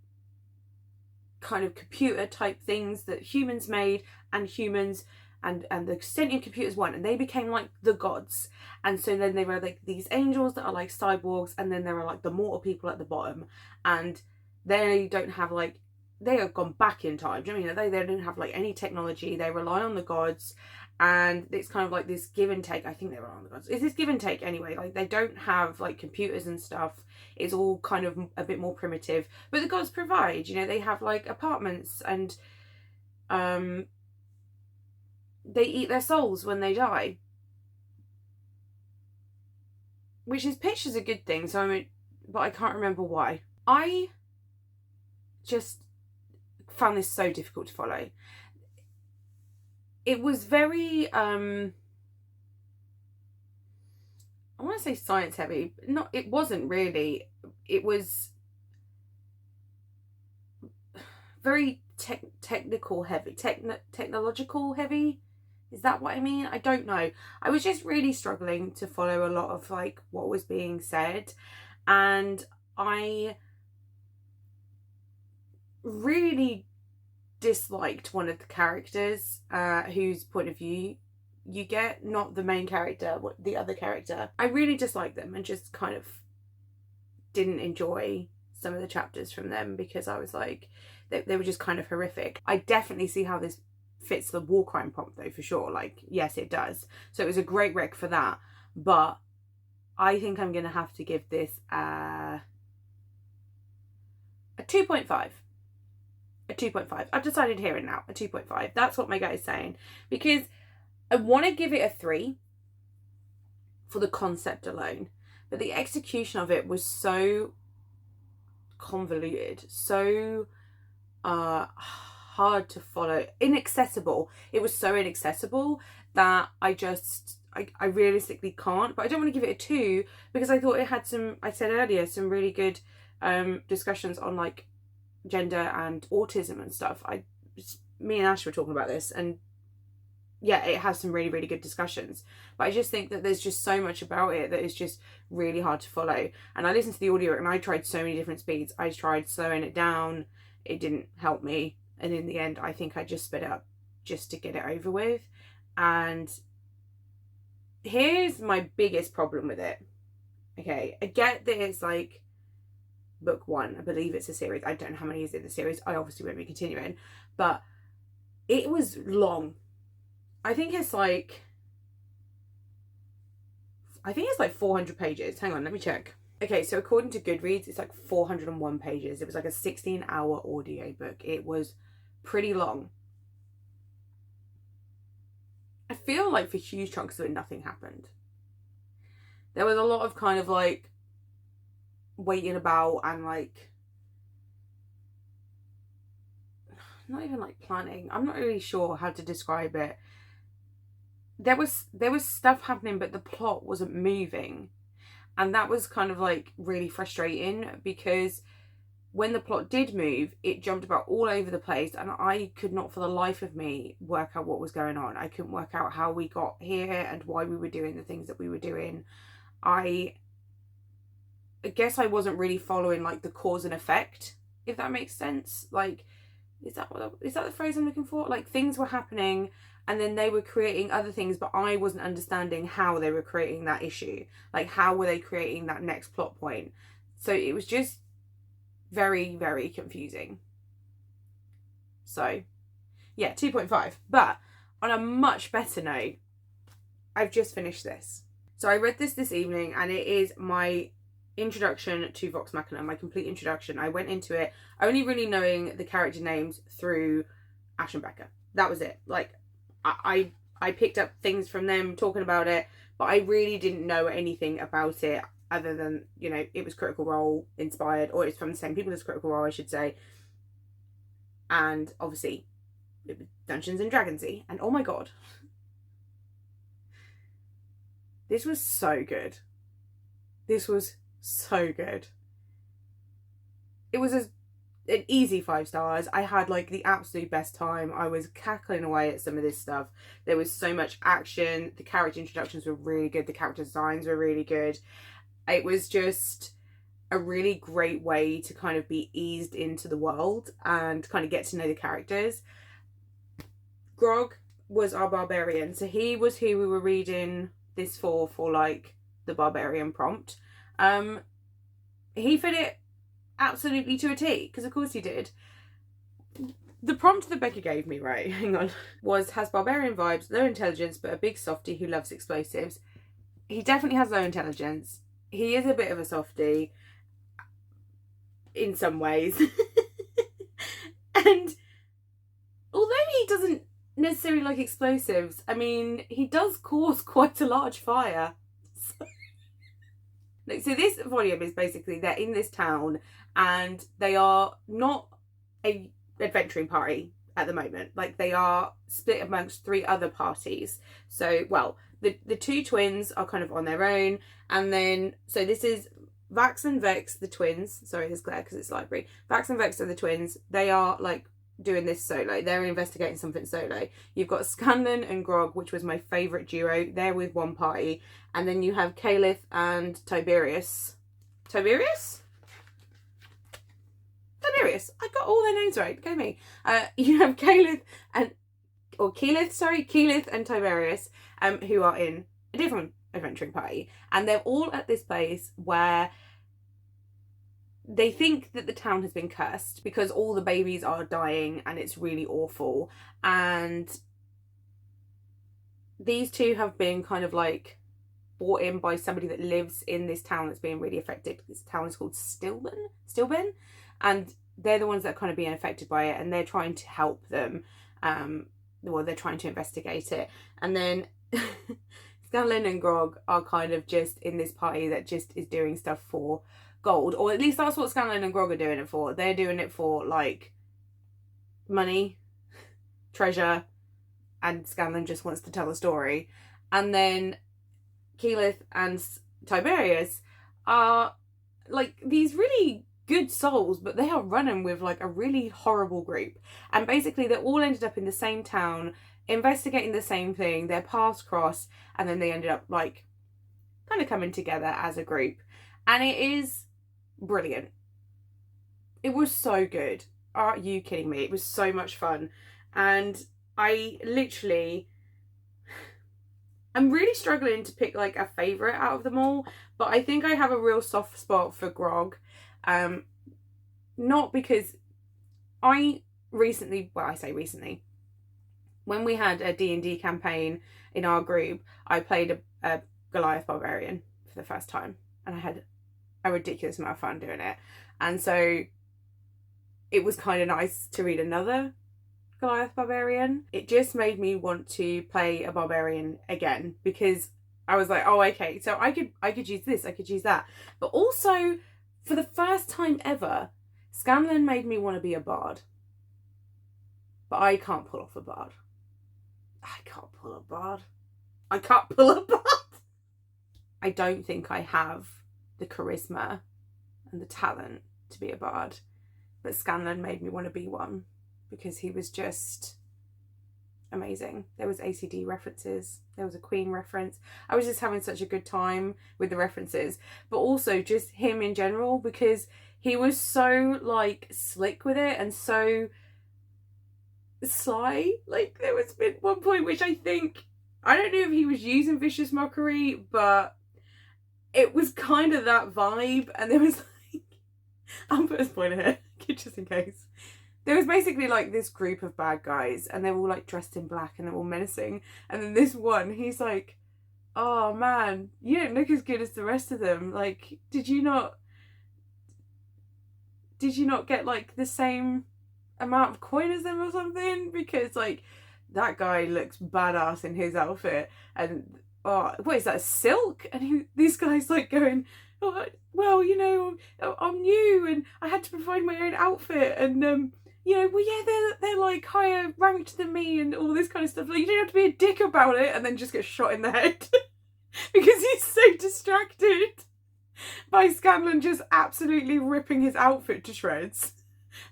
kind of computer type things that humans made and humans and the sentient computers won and they became like the gods. And so then they were like these angels that are like cyborgs and then there are like the mortal people at the bottom and they don't have like, they have gone back in time. Do you know what I mean? They don't have like any technology. They rely on the gods and it's kind of like this give and take. I think they rely on the gods. It's this give and take anyway. Like they don't have like computers and stuff. It's all kind of a bit more primitive. But the gods provide, you know, they have like apartments and they eat their souls when they die. Which is pitched as a good thing, so I mean, but I can't remember why. I just found this so difficult to follow. It was very I want to say science heavy. Not, it wasn't really. It was very technical heavy, technological heavy. Is that what I mean? I don't know. I was just really struggling to follow a lot of like what was being said, and I really disliked one of the characters whose point of view you get, not the main character, the other character. I really disliked them and just kind of didn't enjoy some of the chapters from them because I was like, they were just kind of horrific. I definitely see how this fits the war crime prompt though, for sure. Like, yes, it does. So it was a great rec for that. But I think I'm going to have to give this a 2.5. a 2.5. I've decided here and now, a 2.5. That's what my gut is saying. Because I want to give it a 3 for the concept alone. But the execution of it was so convoluted, so hard to follow, inaccessible. It was so inaccessible that I realistically can't. But I don't want to give it a 2 because I thought it had some, I said earlier, some really good discussions on like gender and autism and stuff. Me and Ash were talking about this, and yeah, it has some really, really good discussions. But I just think that there's just so much about it that is just really hard to follow. And I listened to the audio and I tried so many different speeds. I tried slowing it down. It didn't help me. And in the end, I think I just sped it up just to get it over with. And here's my biggest problem with it. Okay, I get that it's like book 1. I believe it's a series. I don't know how many is in the series. I obviously won't be continuing. But it was long. I think it's like 400 pages. Hang on, let me check. Okay, so according to Goodreads, it's like 401 pages. It was like a 16-hour audiobook. It was pretty long. I feel like for huge chunks of it, nothing happened. There was a lot of kind of like waiting about and like not even like planning. I'm not really sure how to describe it. There was stuff happening, but the plot wasn't moving. And that was kind of like really frustrating because when the plot did move, it jumped about all over the place and I could not for the life of me work out what was going on. I couldn't work out how we got here and why we were doing the things that we were doing. I guess I wasn't really following like the cause and effect, if that makes sense. Like, is that the phrase I'm looking for? Like, things were happening and then they were creating other things, but I wasn't understanding how they were creating that issue. Like, how were they creating that next plot point? So it was just very, very confusing. So, yeah, 2.5. But on a much better note, I've just finished this. So I read this evening and it is my introduction to Vox Machina, my complete introduction. I went into it only really knowing the character names through Ash and Becca. That was it. Like, I picked up things from them talking about it, but I really didn't know anything about it other than, you know, it was Critical Role inspired, or it's from the same people as Critical Role, I should say. And obviously, it was Dungeons and Dragons-y. And oh my god. This was so good. This was so good. It was an easy 5 stars. I had like the absolute best time. I was cackling away at some of this stuff. There was so much action. The character introductions were really good. The character designs were really good. It was just a really great way to kind of be eased into the world and kind of get to know the characters. Grog was our barbarian. So he was who we were reading this for like the barbarian prompt. He fit it absolutely to a T, because of course he did. The prompt that Becca gave me, right, hang on, has barbarian vibes, low intelligence, but a big softie who loves explosives. He definitely has low intelligence. He is a bit of a softie in some ways. And although he doesn't necessarily like explosives, I mean, he does cause quite a large fire. So this volume is basically, they're in this town and they are not a adventuring party at the moment. Like, they are split amongst 3 other parties. So, well, the 2 twins are kind of on their own, and then, so this is Vax and Vex, the twins. Sorry, there's glare because it's library. Vax and Vex are the twins. They are like doing this solo. They're investigating something solo. You've got Scanlan and Grog, which was my favourite duo. They're with one party. And then you have Calith and Tiberius. Tiberius? Tiberius. I got all their names right. Go me. You have Keyleth and Tiberius, who are in a different adventuring party. And they're all at this place where they think that the town has been cursed because all the babies are dying and it's really awful. And these 2 have been kind of like brought in by somebody that lives in this town that's being really affected. This town is called Stilben. And they're the ones that are kind of being affected by it, and they're trying to help them. Well, they're trying to investigate it, and then Scanlan and Grog are kind of just in this party that just is doing stuff for gold, or at least that's what Scanlan and Grog are doing it for. They're doing it for like money, treasure, and Scanlan just wants to tell a story. And then Keyleth and Tiberius are like these really good souls, but they are running with like a really horrible group, and basically they're all ended up in the same town investigating the same thing. Their paths cross, and then they ended up like kind of coming together as a group, and it is brilliant. It was so good. Are you kidding me? It was so much fun, and I'm really struggling to pick like a favourite out of them all, but I think I have a real soft spot for Grog. Not because I say recently, when we had a D&D campaign in our group, I played a Goliath Barbarian for the first time, and I had a ridiculous amount of fun doing it. And so it was kind of nice to read another Goliath Barbarian. It just made me want to play a barbarian again, because I was like, oh, okay, so I could use this, I could use that. But also, for the first time ever, Scanlan made me want to be a bard. But I can't pull off a bard. I can't pull a bard. I don't think I have the charisma and the talent to be a bard. But Scanlan made me want to be one, because he was just amazing. There was ACD references, there was a Queen reference. I was just having such a good time with the references, but also just him in general, because he was so like slick with it and so sly. Like there was one point which I don't know if he was using vicious mockery, but it was kind of that vibe. And there was like, I'll put a spoiler here just in case. There was basically like this group of bad guys, and they're all like dressed in black and they're all menacing. And then this one, he's like, oh man, you don't look as good as the rest of them. Like, did you not get like the same amount of coin as them or something? Because like that guy looks badass in his outfit, and oh, what is that, silk? And this guy's like going, oh, well, you know, I'm new and I had to provide my own outfit, and you know, well, yeah, they're like higher ranked than me and all this kind of stuff. Like, you don't have to be a dick about it, and then just get shot in the head because he's so distracted by Scanlan just absolutely ripping his outfit to shreds.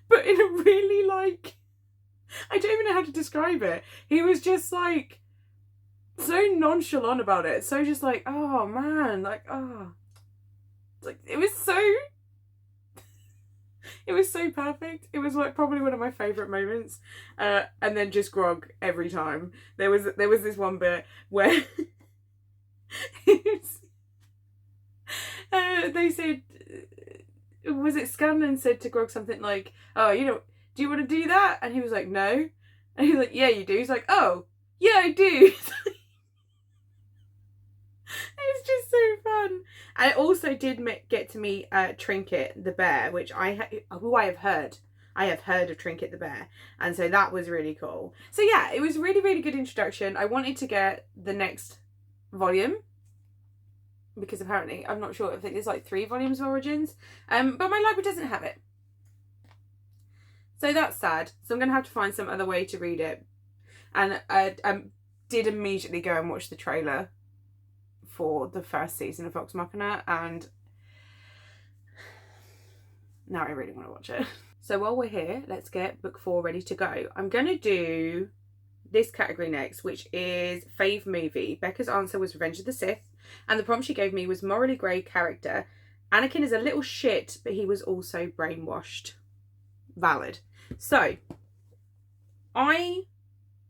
But in a really like, I don't even know how to describe it. He was just like so nonchalant about it, so just like, oh man, like, oh, like it was so perfect. It was like probably one of my favourite moments. And then just Grog every time. There was this one bit where they said, was it Scanlan said to Grog something like, oh, you know, do you want to do that? And he was like, no. And he was like, yeah, you do. He's like, oh, yeah, I do. It's just so fun. And it also did get to meet Trinket the bear, which I have heard of Trinket the bear, and so that was really cool. So yeah, it was really, really good introduction. I wanted to get the next volume, because apparently, I'm not sure, I think there's like 3 volumes of Origins, but my library doesn't have it. So that's sad. So I'm going to have to find some other way to read it. And I did immediately go and watch the trailer for the first season of Vox Machina, and now I really want to watch it. So while we're here, let's get book 4 ready to go. I'm going to do this category next, which is fave movie. Becca's answer was Revenge of the Sith, and the prompt she gave me was morally grey character. Anakin is a little shit, but he was also brainwashed. Valid. So I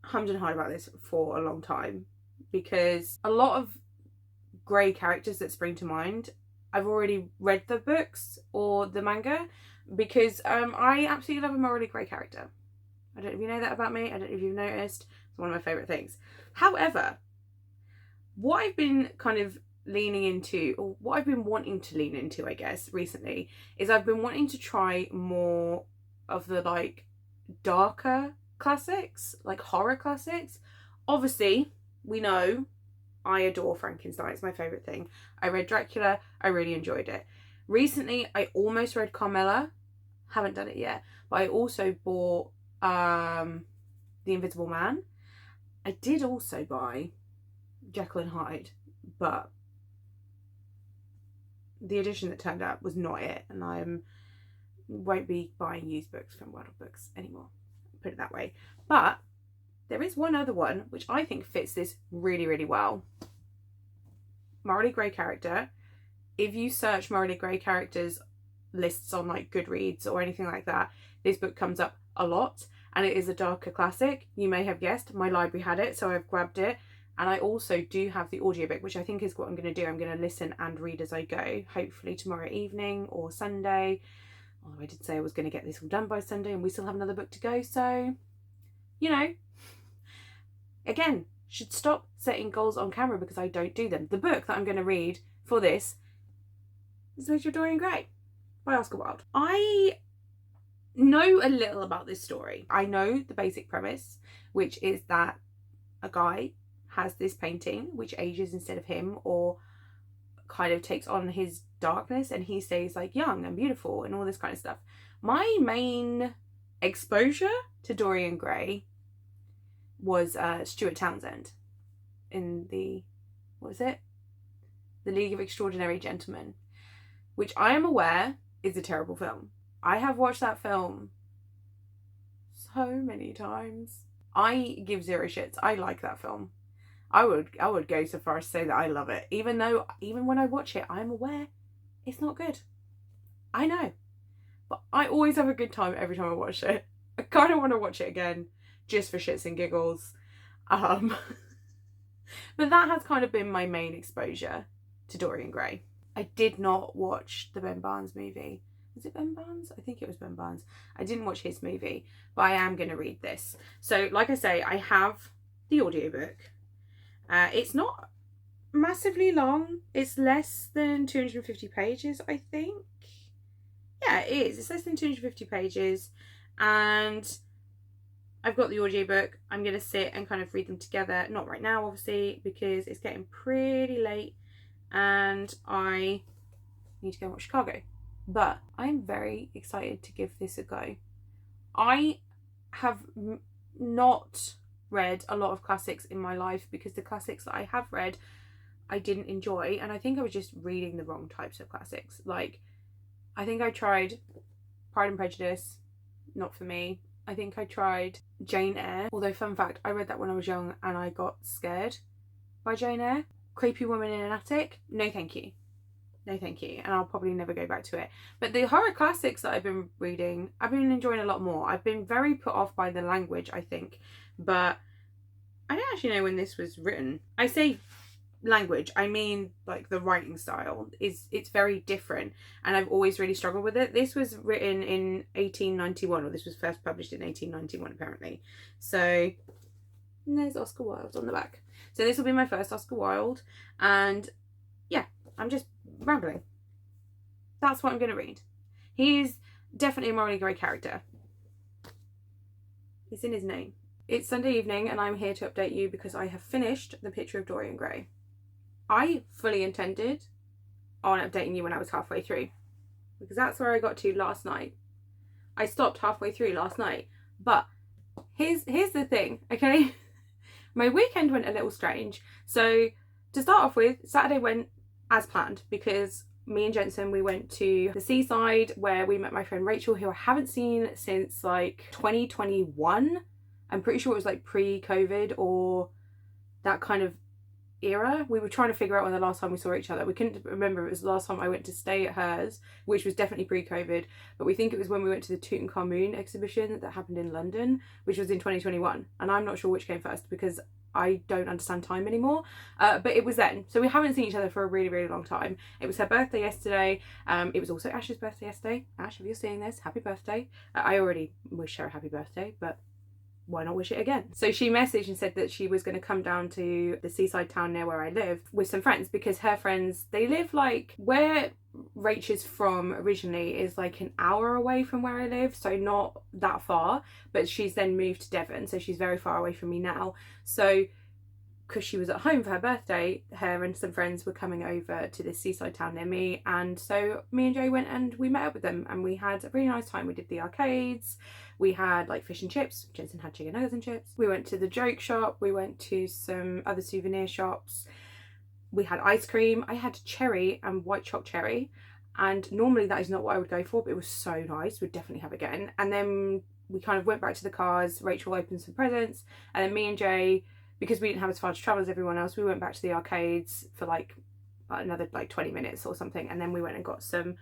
hummed and hawed about this for a long time, because a lot of grey characters that spring to mind, I've already read the books or the manga, because I absolutely love a morally grey character. I don't know if you know that about me. I don't know if you've noticed. It's one of my favourite things. However, what I've been kind of leaning into, or what I've been wanting to lean into, I guess, recently, is I've been wanting to try more of the like darker classics, like horror classics. Obviously, we know I adore Frankenstein. It's my favourite thing. I read Dracula. I really enjoyed it. Recently, I almost read Carmilla. Haven't done it yet. But I also bought The Invisible Man. I did also buy Jekyll and Hyde, but the edition that turned out was not it, and I won't be buying used books from World of Books anymore, put it that way. But there is one other one which I think fits this really, really well. Morally Grey character. If you search Morally Grey characters lists on like Goodreads or anything like that, this book comes up a lot, and it is a darker classic. You may have guessed, my library had it, so I've grabbed it. And I also do have the audiobook, which I think is what I'm going to do. I'm going to listen and read as I go, hopefully tomorrow evening or Sunday. Although I did say I was going to get this all done by Sunday, and we still have another book to go. So, you know, again, should stop setting goals on camera because I don't do them. The book that I'm going to read for this is The Witch of Dorian Gray by Oscar Wilde. I know a little about this story. I know the basic premise, which is that a guy has this painting which ages instead of him, or kind of takes on his darkness, and he stays like young and beautiful and all this kind of stuff. My main exposure to Dorian Gray was Stuart Townsend in the, what was it? The League of Extraordinary Gentlemen, which I am aware is a terrible film. I have watched that film so many times. I give zero shits. I like that film. I would go so far as to say that I love it. Even when I watch it, I'm aware it's not good. I know. But I always have a good time every time I watch it. I kind of want to watch it again, just for shits and giggles. But that has kind of been my main exposure to Dorian Gray. I did not watch the Ben Barnes movie. Was it Ben Barnes? I think it was Ben Barnes. I didn't watch his movie, but I am going to read this. So, like I say, I have the audiobook. It's not massively long. It's less than 250 pages, I think. Yeah, it is. It's less than 250 pages. And I've got the audiobook. I'm going to sit and kind of read them together. Not right now, obviously, because it's getting pretty late and I need to go and watch Chicago. But I'm very excited to give this a go. I have not read a lot of classics in my life because the classics that I have read I didn't enjoy, and I think I was just reading the wrong types of classics. Like, I think I tried Pride and Prejudice, not for me. I think I tried Jane Eyre, although fun fact, I read that when I was young and I got scared by Jane Eyre. Creepy Woman in an Attic, no thank you. No thank you, and I'll probably never go back to it. But the horror classics that I've been reading, I've been enjoying a lot more. I've been very put off by the language, I think, but I don't actually know when this was written. I say language, I mean like the writing style it's very different, and I've always really struggled with it. This was written in 1891, or this was first published in 1891 apparently. So, and there's Oscar Wilde on the back. So this will be my first Oscar Wilde, and yeah, I'm just rambling. That's what I'm going to read. He's definitely a morally grey character. It's in his name. It's Sunday evening and I'm here to update you because I have finished The Picture of Dorian Gray. I fully intended on updating you when I was halfway through, because that's where I got to last night. I stopped halfway through last night, but here's the thing, okay? My weekend went a little strange. So to start off with, Saturday went as planned because me and Jensen, we went to the seaside where we met my friend Rachel, who I haven't seen since like 2021. I'm pretty sure it was like pre-COVID or that kind of era. We were trying to figure out when the last time we saw each other. We couldn't remember. It was the last time I went to stay at hers, which was definitely pre-COVID, but we think it was when we went to the Tutankhamun exhibition that happened in London, which was in 2021, and I'm not sure which came first because I don't understand time anymore, but it was then. So we haven't seen each other for a really, really long time. It was her birthday yesterday. It was also Ash's birthday yesterday. Ash, if you're seeing this, happy birthday. I already wished her a happy birthday, but why not wish it again? So she messaged and said that she was going to come down to the seaside town near where I live with some friends, because her friends, they live like where Rach is from originally is like an hour away from where I live, so not that far, but she's then moved to Devon, so she's very far away from me now. So because she was at home for her birthday, her and some friends were coming over to this seaside town near me, and so me and Jay went and we met up with them and we had a really nice time. We did the arcades, we had like fish and chips, Jensen had chicken nuggets and chips, we went to the joke shop, we went to some other souvenir shops, we had ice cream. I had cherry and white chocolate cherry, and normally that is not what I would go for, but it was so nice, we'd definitely have it again. And then we kind of went back to the cars, Rachel opened some presents, and then me and Jay, because we didn't have as far to travel as everyone else, we went back to the arcades for like another like 20 minutes or something, and then we went and got some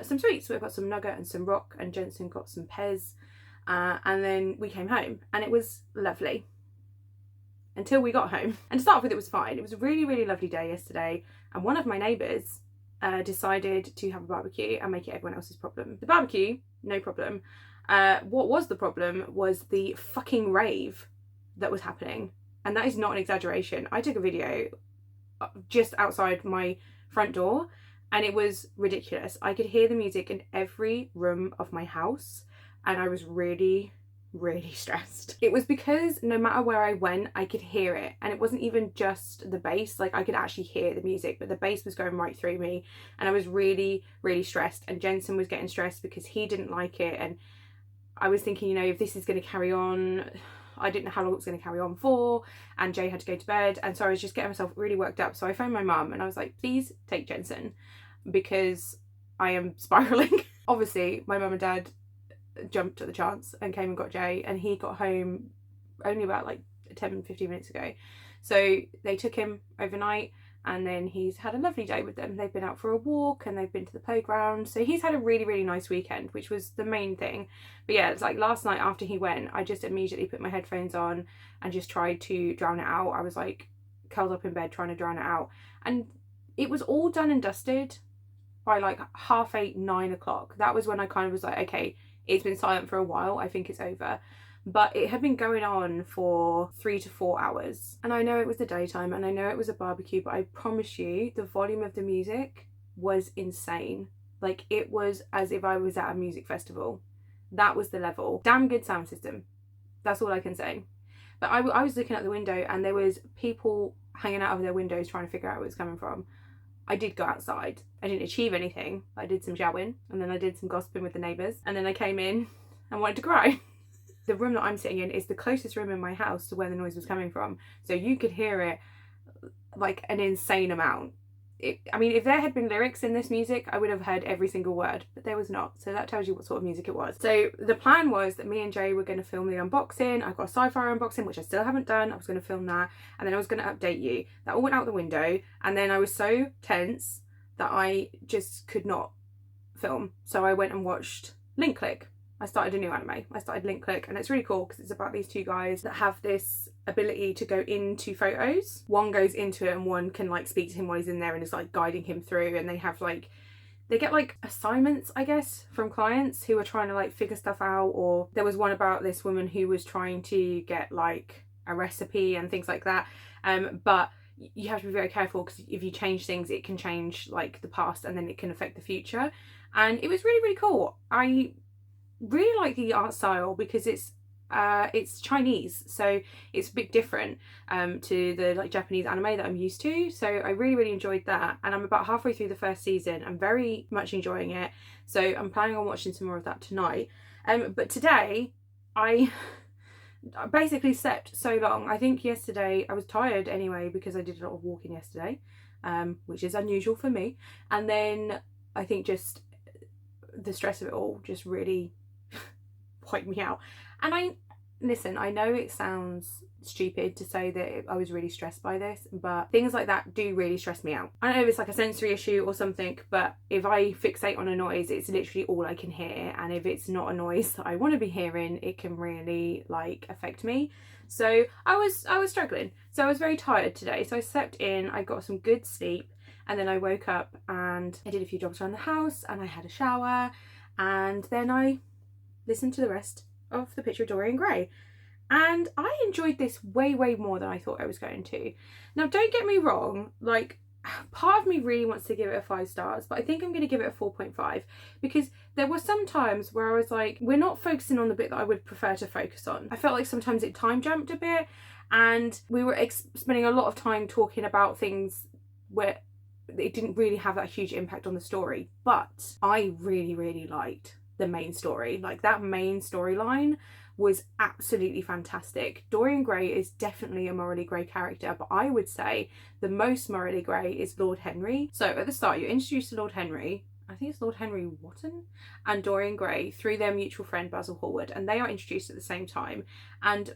sweets. We got some nugget and some rock, and Jensen got some Pez, and then we came home, and it was lovely until we got home. And to start off with, it was fine. It was a really, really lovely day yesterday, and one of my neighbours decided to have a barbecue and make it everyone else's problem. The barbecue, no problem. What was the problem was the fucking rave that was happening. And that is not an exaggeration. I took a video just outside my front door and it was ridiculous. I could hear the music in every room of my house and I was really, really stressed. It was because no matter where I went, I could hear it. And it wasn't even just the bass, like I could actually hear the music, but the bass was going right through me and I was really, really stressed. And Jensen was getting stressed because he didn't like it. And I was thinking, you know, if this is going to carry on, I didn't know how long it was going to carry on for, and Jay had to go to bed, and so I was just getting myself really worked up. So I phoned my mum and I was like, please take Jensen because I am spiralling. Obviously my mum and dad jumped at the chance and came and got Jay, and he got home only about like 10-15 minutes ago. So they took him overnight and then he's had a lovely day with them. They've been out for a walk and they've been to the playground, so he's had a really, really nice weekend, which was the main thing. But yeah, it's like last night after he went, I just immediately put my headphones on and just tried to drown it out. I was like curled up in bed trying to drown it out, and it was all done and dusted by like 8:30, 9 o'clock. That was when I kind of was like, okay, it's been silent for a while, I think it's over. But it had been going on for 3 to 4 hours. And I know it was the daytime and I know it was a barbecue, but I promise you the volume of the music was insane. Like it was as if I was at a music festival. That was the level. Damn good sound system. That's all I can say. But I was looking out the window and there was people hanging out of their windows trying to figure out where it was coming from. I did go outside. I didn't achieve anything. I did some shouting and then I did some gossiping with the neighbours, and then I came in and wanted to cry. The room that I'm sitting in is the closest room in my house to where the noise was coming from, so you could hear it like an insane amount. I mean, if there had been lyrics in this music, I would have heard every single word, but there was not, so that tells you what sort of music it was. So the plan was that me and Jay were going to film the unboxing. I've got a sci-fi unboxing, which I still haven't done. I was going to film that, and then I was going to update you. That all went out the window, and then I was so tense that I just could not film, so I went and watched Link Click. I started a new anime. I started Link Click, and it's really cool because it's about these two guys that have this ability to go into photos. One goes into it and one can like speak to him while he's in there and is like guiding him through, and they have like, they get like assignments, I guess, from clients who are trying to like figure stuff out. Or there was one about this woman who was trying to get like a recipe and things like that. But you have to be very careful because if you change things, it can change like the past and then it can affect the future. And it was really, really cool. I really like the art style because it's Chinese, so it's a bit different to the like Japanese anime that I'm used to. So I really, really enjoyed that, and I'm about halfway through the first season. I'm very much enjoying it, so I'm planning on watching some more of that tonight. But today I basically slept so long. I think yesterday I was tired anyway because I did a lot of walking yesterday, which is unusual for me, and then I think just the stress of it all just really wiped me out. And I know it sounds stupid to say that I was really stressed by this, but things like that do really stress me out. I don't know if it's like a sensory issue or something, but if I fixate on a noise, it's literally all I can hear, and if it's not a noise that I want to be hearing, it can really like affect me. So I was struggling, so I was very tired today. So I slept in, I got some good sleep, and then I woke up and I did a few jobs around the house and I had a shower, and then I listened to the rest of the picture of Dorian Gray, and I enjoyed this way more than I thought I was going to. Now don't get me wrong, like part of me really wants to give it a 5 stars, but I think I'm going to give it a 4.5 because there were some times where I was like, we're not focusing on the bit that I would prefer to focus on. I felt like sometimes it time jumped a bit, and we were spending a lot of time talking about things where it didn't really have that huge impact on the story. But I really, really liked the main story. Like, that main storyline was absolutely fantastic. Dorian Gray is definitely a morally grey character, but I would say the most morally grey is Lord Henry. So at the start, you're introduced to Lord Henry, I think it's Lord Henry Wotton, and Dorian Gray through their mutual friend Basil Hallward, and they are introduced at the same time. And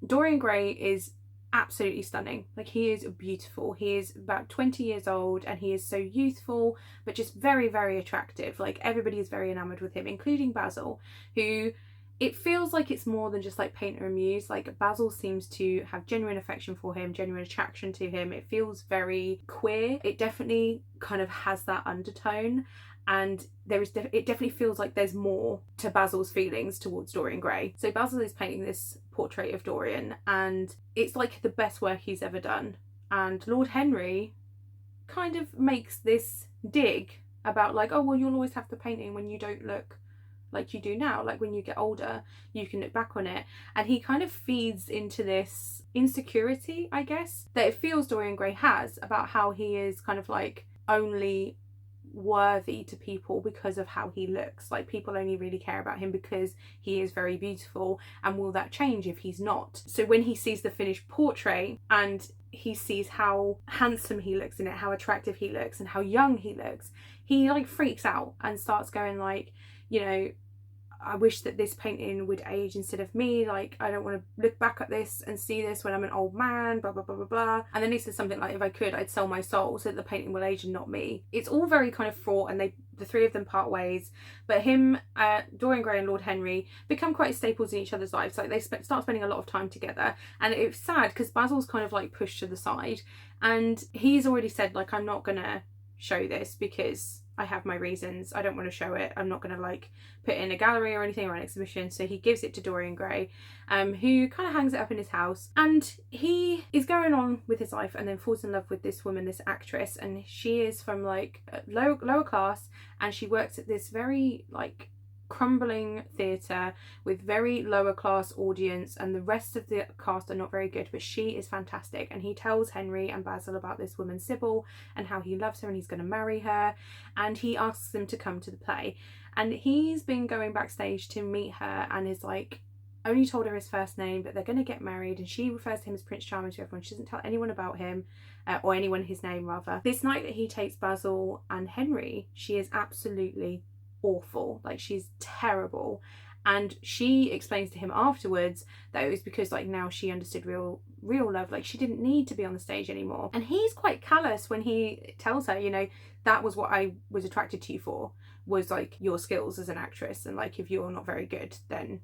Dorian Gray is absolutely stunning. Like, he is beautiful. He is about 20 years old and he is so youthful, but just very, very attractive. Like, everybody is very enamored with him, including Basil, who, it feels like it's more than just like painter and muse. Like, Basil seems to have genuine affection for him, genuine attraction to him. It feels very queer. It definitely kind of has that undertone, and it definitely feels like there's more to Basil's feelings towards Dorian Gray. So Basil is painting this portrait of Dorian, and it's like the best work he's ever done. And Lord Henry kind of makes this dig about like, oh well, you'll always have the painting when you don't look like you do now. Like, when you get older, you can look back on it. And he kind of feeds into this insecurity, I guess, that it feels Dorian Gray has about how he is kind of like only worthy to people because of how he looks. Like, people only really care about him because he is very beautiful, and will that change if he's not? So when he sees the finished portrait and he sees how handsome he looks in it, how attractive he looks, and how young he looks, he like freaks out and starts going like, you know, I wish that this painting would age instead of me. Like, I don't want to look back at this and see this when I'm an old man, blah, blah, blah, blah, blah. And then he says something like, if I could, I'd sell my soul so that the painting will age and not me. It's all very kind of fraught, and the three of them part ways. But Dorian Gray and Lord Henry become quite staples in each other's lives. Like, they start spending a lot of time together. And it's sad because Basil's kind of like pushed to the side. And he's already said, like, I'm not going to show this because I have my reasons. I don't want to show it. I'm not going to like put it in a gallery or anything, or an exhibition. So he gives it to Dorian Gray, who kind of hangs it up in his house. And he is going on with his life, and then falls in love with this woman, this actress. And she is from like lower class, and she works at this very like crumbling theatre with very lower class audience, and the rest of the cast are not very good, but she is fantastic. And he tells Henry and Basil about this woman Sybil and how he loves her and he's going to marry her, and he asks them to come to the play. And he's been going backstage to meet her, and is like only told her his first name, but they're going to get married, and she refers to him as Prince Charming to everyone. She doesn't tell anyone about him, or anyone his name rather. This night that he takes Basil and Henry, she is absolutely awful. Like, she's terrible. And she explains to him afterwards that it was because like now she understood real love. Like, she didn't need to be on the stage anymore. And he's quite callous when he tells her, you know, that was what I was attracted to you for, was like your skills as an actress, and like if you're not very good, then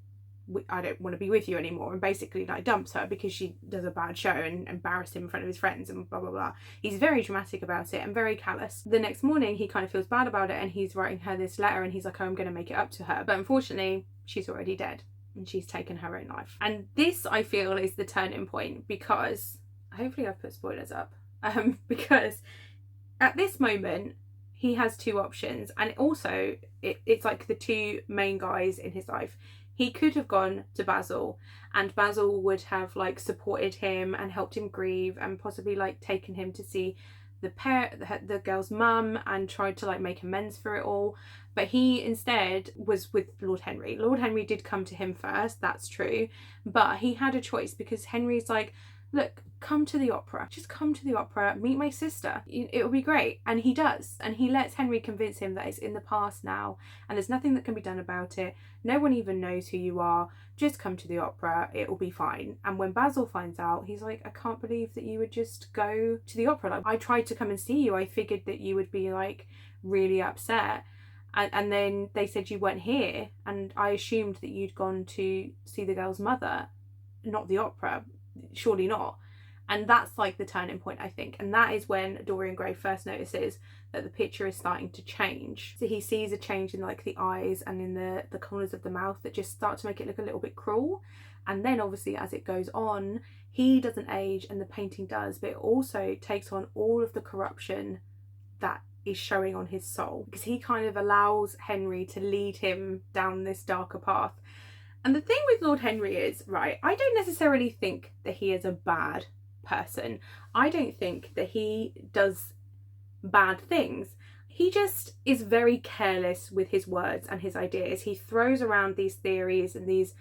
I don't want to be with you anymore. And basically like dumps her because she does a bad show and embarrassed him in front of his friends and blah blah blah. He's very dramatic about it and very callous. The next morning he kind of feels bad about it, and he's writing her this letter, and he's like, oh, I'm going to make it up to her, but unfortunately she's already dead and she's taken her own life. And this, I feel, is the turning point, because hopefully I've put spoilers up, because at this moment he has two options. And also it's like the two main guys in his life. He could have gone to Basil, and Basil would have like supported him and helped him grieve, and possibly like taken him to see the girl's mum and tried to like make amends for it all. But he instead was with Lord Henry. Lord Henry did come to him first, that's true, but he had a choice, because Henry's like, look, come to the opera. Just come to the opera, meet my sister. It'll be great. And he does. And he lets Henry convince him that it's in the past now and there's nothing that can be done about it. No one even knows who you are. Just come to the opera. It'll be fine. And when Basil finds out, he's like, I can't believe that you would just go to the opera. Like, I tried to come and see you. I figured that you would be like really upset. And then they said you weren't here. And I assumed that you'd gone to see the girl's mother, not the opera. Surely not. And that's like the turning point, I think. And that is when Dorian Gray first notices that the picture is starting to change. So he sees a change in like the eyes and in the corners of the mouth that just start to make it look a little bit cruel. And then obviously as it goes on, he doesn't age and the painting does, but it also takes on all of the corruption that is showing on his soul, because he kind of allows Henry to lead him down this darker path. And the thing with Lord Henry is, right, I don't necessarily think that he is a bad person. I don't think that he does bad things. He just is very careless with his words and his ideas. He throws around these theories and these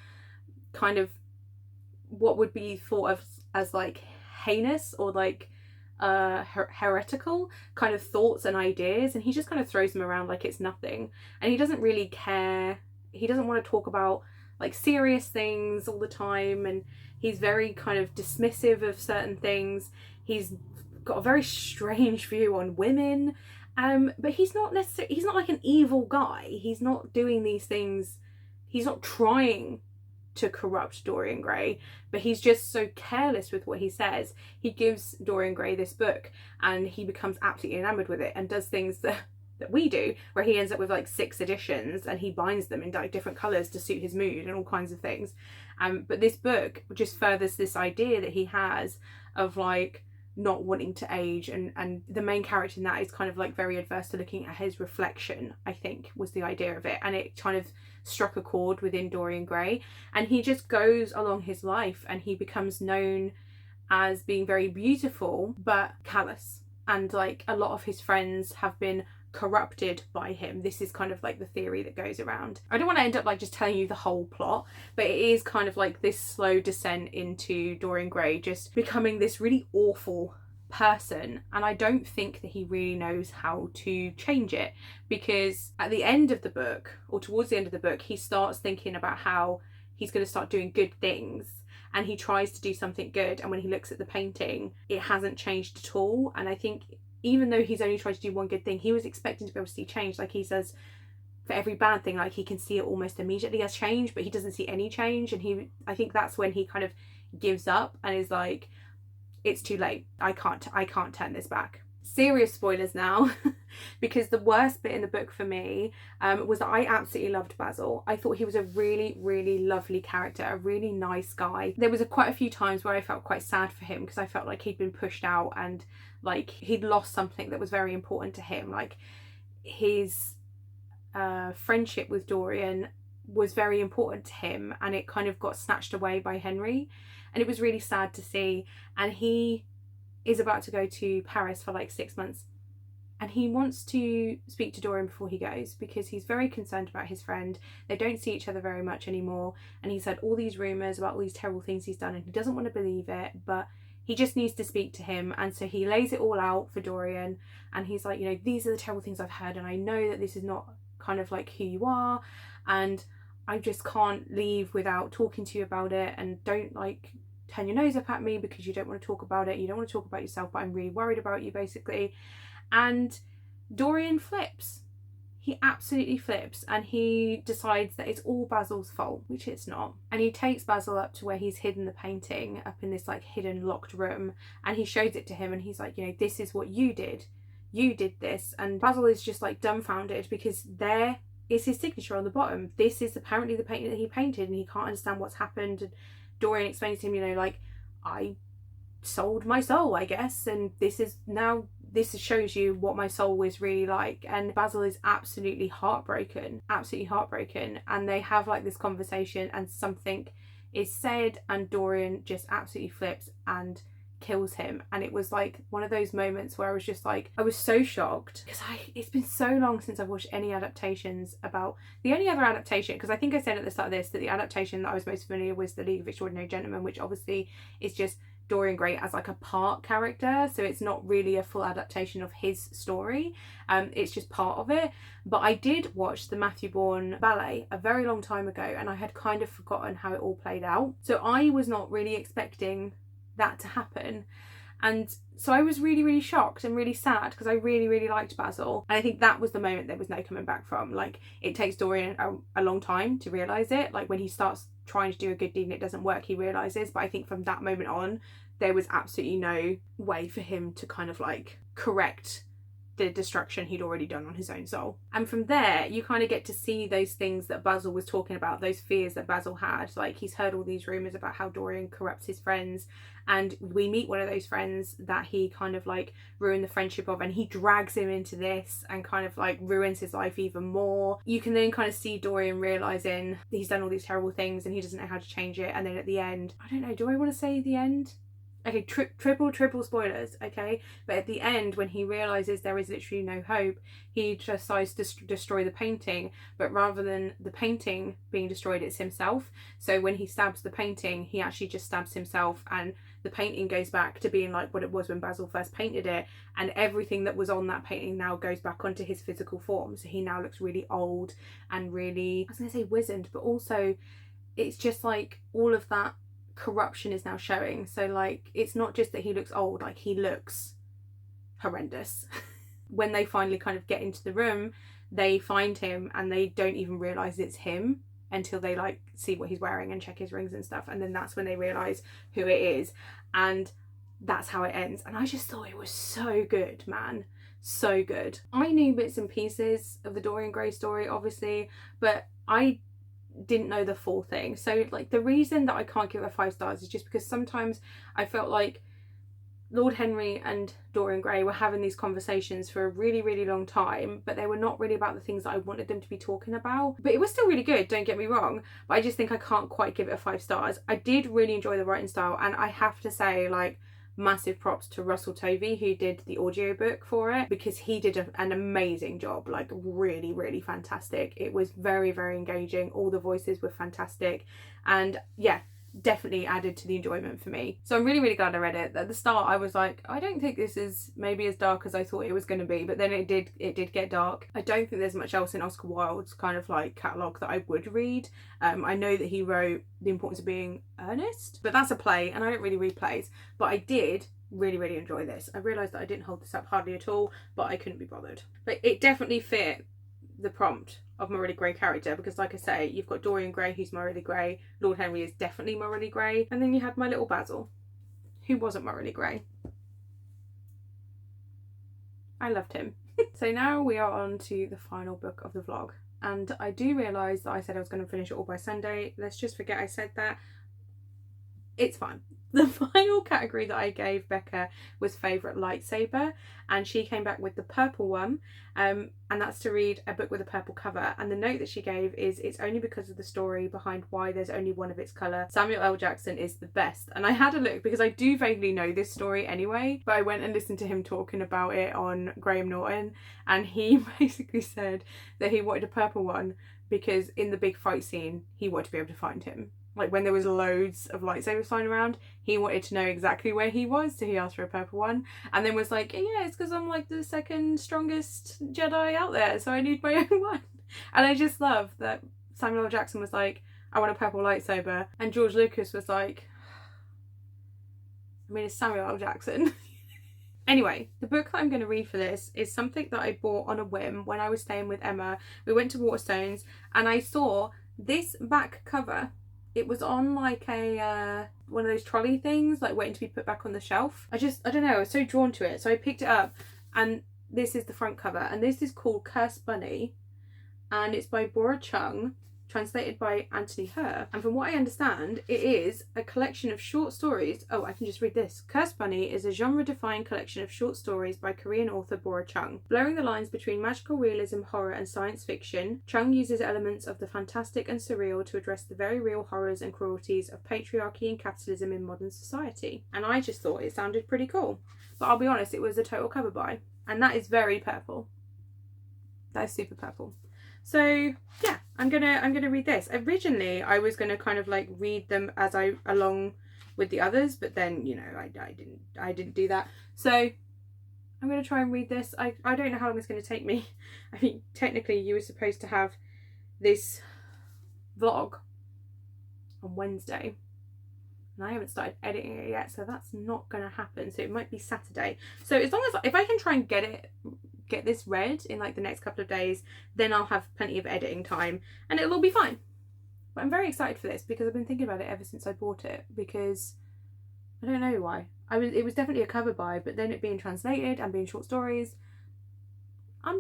kind of what would be thought of as like heinous or like heretical kind of thoughts and ideas, and he just kind of throws them around like it's nothing. And he doesn't really care. He doesn't want to talk about like serious things all the time, and he's very kind of dismissive of certain things. He's got a very strange view on women, but he's not like an evil guy. He's not doing these things. He's not trying to corrupt Dorian Gray, but he's just so careless with what he says. He gives Dorian Gray this book and he becomes absolutely enamored with it and does things that we do, where he ends up with like 6 editions and he binds them in like different colours to suit his mood and all kinds of things. But this book just furthers this idea that he has of like not wanting to age, and the main character in that is kind of like very adverse to looking at his reflection, I think was the idea of it. And it kind of struck a chord within Dorian Gray, and he just goes along his life and he becomes known as being very beautiful but callous, and like a lot of his friends have been corrupted by him. This is kind of like the theory that goes around. I don't want to end up like just telling you the whole plot, but it is kind of like this slow descent into Dorian Gray just becoming this really awful person, and I don't think that he really knows how to change it, because at the end of the book, or towards the end of the book, he starts thinking about how he's going to start doing good things, and he tries to do something good, and when he looks at the painting it hasn't changed at all. And I think even though he's only tried to do one good thing, he was expecting to be able to see change. Like he says, for every bad thing, like he can see it almost immediately as change, but he doesn't see any change. And I think that's when he kind of gives up and is like, it's too late. I can't turn this back. Serious spoilers now, because the worst bit in the book for me was that I absolutely loved Basil. I thought he was a really, really lovely character, a really nice guy. There was quite a few times where I felt quite sad for him, because I felt like he'd been pushed out and like he'd lost something that was very important to him. Like his friendship with Dorian was very important to him, and it kind of got snatched away by Henry, and it was really sad to see. And he is about to go to Paris for like 6 months, and he wants to speak to Dorian before he goes, because he's very concerned about his friend. They don't see each other very much anymore, and he's had all these rumours about all these terrible things he's done, and he doesn't want to believe it, but he just needs to speak to him. And so he lays it all out for Dorian, and he's like, you know, these are the terrible things I've heard, and I know that this is not kind of like who you are, and I just can't leave without talking to you about it, and don't like turn your nose up at me because you don't want to talk about it, you don't want to talk about yourself, but I'm really worried about you, basically. And Dorian flips. He absolutely flips, and he decides that it's all Basil's fault, which it's not. And he takes Basil up to where he's hidden the painting, up in this like hidden locked room, and he shows it to him, and he's like, you know, this is what you did this. And Basil is just like dumbfounded, because there is his signature on the bottom. This is apparently the painting that he painted, and he can't understand what's happened. And Dorian explains to him, you know, like, I sold my soul, I guess, and this shows you what my soul was really like. And Basil is absolutely heartbroken, and they have like this conversation, and something is said, and Dorian just absolutely flips and kills him. And it was like one of those moments where I was just like, I was so shocked, because it's been so long since I've watched any adaptations. About the only other adaptation, because I think I said at the start of this that the adaptation that I was most familiar with was The League of Extraordinary Gentlemen, which obviously is just Dorian Gray as like a part character, so it's not really a full adaptation of his story, it's just part of it. But I did watch the Matthew Bourne ballet a very long time ago, and I had kind of forgotten how it all played out, so I was not really expecting that to happen. And so I was really, really shocked and really sad, because I really, really liked Basil, and I think that was the moment there was no coming back from. Like, it takes Dorian a long time to realise it. Like, when he starts trying to do a good deed and it doesn't work, he realises, but I think from that moment on there was absolutely no way for him to kind of like correct the destruction he'd already done on his own soul. And from there, you kind of get to see those things that Basil was talking about, those fears that Basil had. Like, he's heard all these rumours about how Dorian corrupts his friends, and we meet one of those friends that he kind of like ruined the friendship of, and he drags him into this and kind of like ruins his life even more. You can then kind of see Dorian realising he's done all these terrible things and he doesn't know how to change it. And then at the end, I don't know, do I want to say the end? Okay, triple spoilers, okay? But at the end, when he realises there is literally no hope, he decides to destroy the painting, but rather than the painting being destroyed, it's himself. So when he stabs the painting, he actually just stabs himself, and the painting goes back to being like what it was when Basil first painted it, and everything that was on that painting now goes back onto his physical form. So he now looks really old and really, I was going to say wizened, but also it's just like all of that corruption is now showing. So like, it's not just that he looks old, like he looks horrendous. When they finally kind of get into the room, they find him and they don't even realise it's him until they like see what he's wearing and check his rings and stuff, and then that's when they realise who it is, and that's how it ends. And I just thought it was so good, man. So good. I knew bits and pieces of the Dorian Gray story, obviously, but I didn't know the full thing. So like, the reason that I can't give it 5 stars is just because sometimes I felt like Lord Henry and Dorian Gray were having these conversations for a really, really long time, but they were not really about the things that I wanted them to be talking about. But it was still really good, don't get me wrong, but I just think I can't quite give it a 5 stars. I did really enjoy the writing style, and I have to say, like, massive props to Russell Tovey, who did the audiobook for it, because he did an amazing job, like really, really fantastic. It was very, very engaging. All the voices were fantastic, and yeah, definitely added to the enjoyment for me. So I'm really, really glad I read it. At the start I was like, I don't think this is maybe as dark as I thought it was going to be, but then it did get dark. I don't think there's much else in Oscar Wilde's kind of like catalogue that I would read. I know that he wrote The Importance of Being Earnest, but that's a play and I don't really read plays, but I did really, really enjoy this. I realised that I didn't hold this up hardly at all, but I couldn't be bothered. But it definitely fit the prompt of morally grey character, because like I say, you've got Dorian Gray, who's morally grey, Lord Henry is definitely morally grey, and then you had my little Basil, who wasn't morally grey. I loved him. So now we are on to the final book of the vlog, and I do realise that I said I was going to finish it all by Sunday. Let's just forget I said that. It's fine. The final category that I gave Becca was favourite lightsaber, and she came back with the purple one, and that's to read a book with a purple cover. And the note that she gave is, it's only because of the story behind why there's only one of its colour. Samuel L. Jackson is the best. And I had a look because I do vaguely know this story anyway, but I went and listened to him talking about it on Graham Norton, and he basically said that he wanted a purple one because in the big fight scene he wanted to be able to find him. Like when there was loads of lightsabers flying around, he wanted to know exactly where he was, so he asked for a purple one, and then was like, yeah, it's because I'm like the second strongest Jedi out there, so I need my own one. And I just love that Samuel L. Jackson was like, I want a purple lightsaber, and George Lucas was like, I mean, it's Samuel L. Jackson. Anyway, the book that I'm going to read for this is something that I bought on a whim when I was staying with Emma. We went to Waterstones and I saw this back cover. It was on like a one of those trolley things, like waiting to be put back on the shelf. I don't know, I was so drawn to it, so I picked it up, and this is the front cover, and this is called Cursed Bunny, and it's by Bora Chung, translated by Anthony Herr, and from what I understand, it is a collection of short stories. Oh, I can just read this. Cursed Bunny is a genre-defined collection of short stories by Korean author Bora Chung. Blurring the lines between magical realism, horror and science fiction, Chung uses elements of the fantastic and surreal to address the very real horrors and cruelties of patriarchy and capitalism in modern society. And I just thought it sounded pretty cool. But I'll be honest, it was a total cover buy, and that is very purple. That is super purple. So yeah, I'm gonna read this. Originally I was gonna kind of like read them as along with the others, but then, you know, I didn't do that. So I'm gonna try and read this. I don't know how long it's gonna take me. I mean, technically you were supposed to have this vlog on Wednesday, and I haven't started editing it yet, so that's not gonna happen. So it might be Saturday. So as long as, if I can try and get this read in like the next couple of days, then I'll have plenty of editing time and it'll all be fine. But I'm very excited for this because I've been thinking about it ever since I bought it, because I don't know why. It was definitely a cover buy, but then it being translated and being short stories, I'm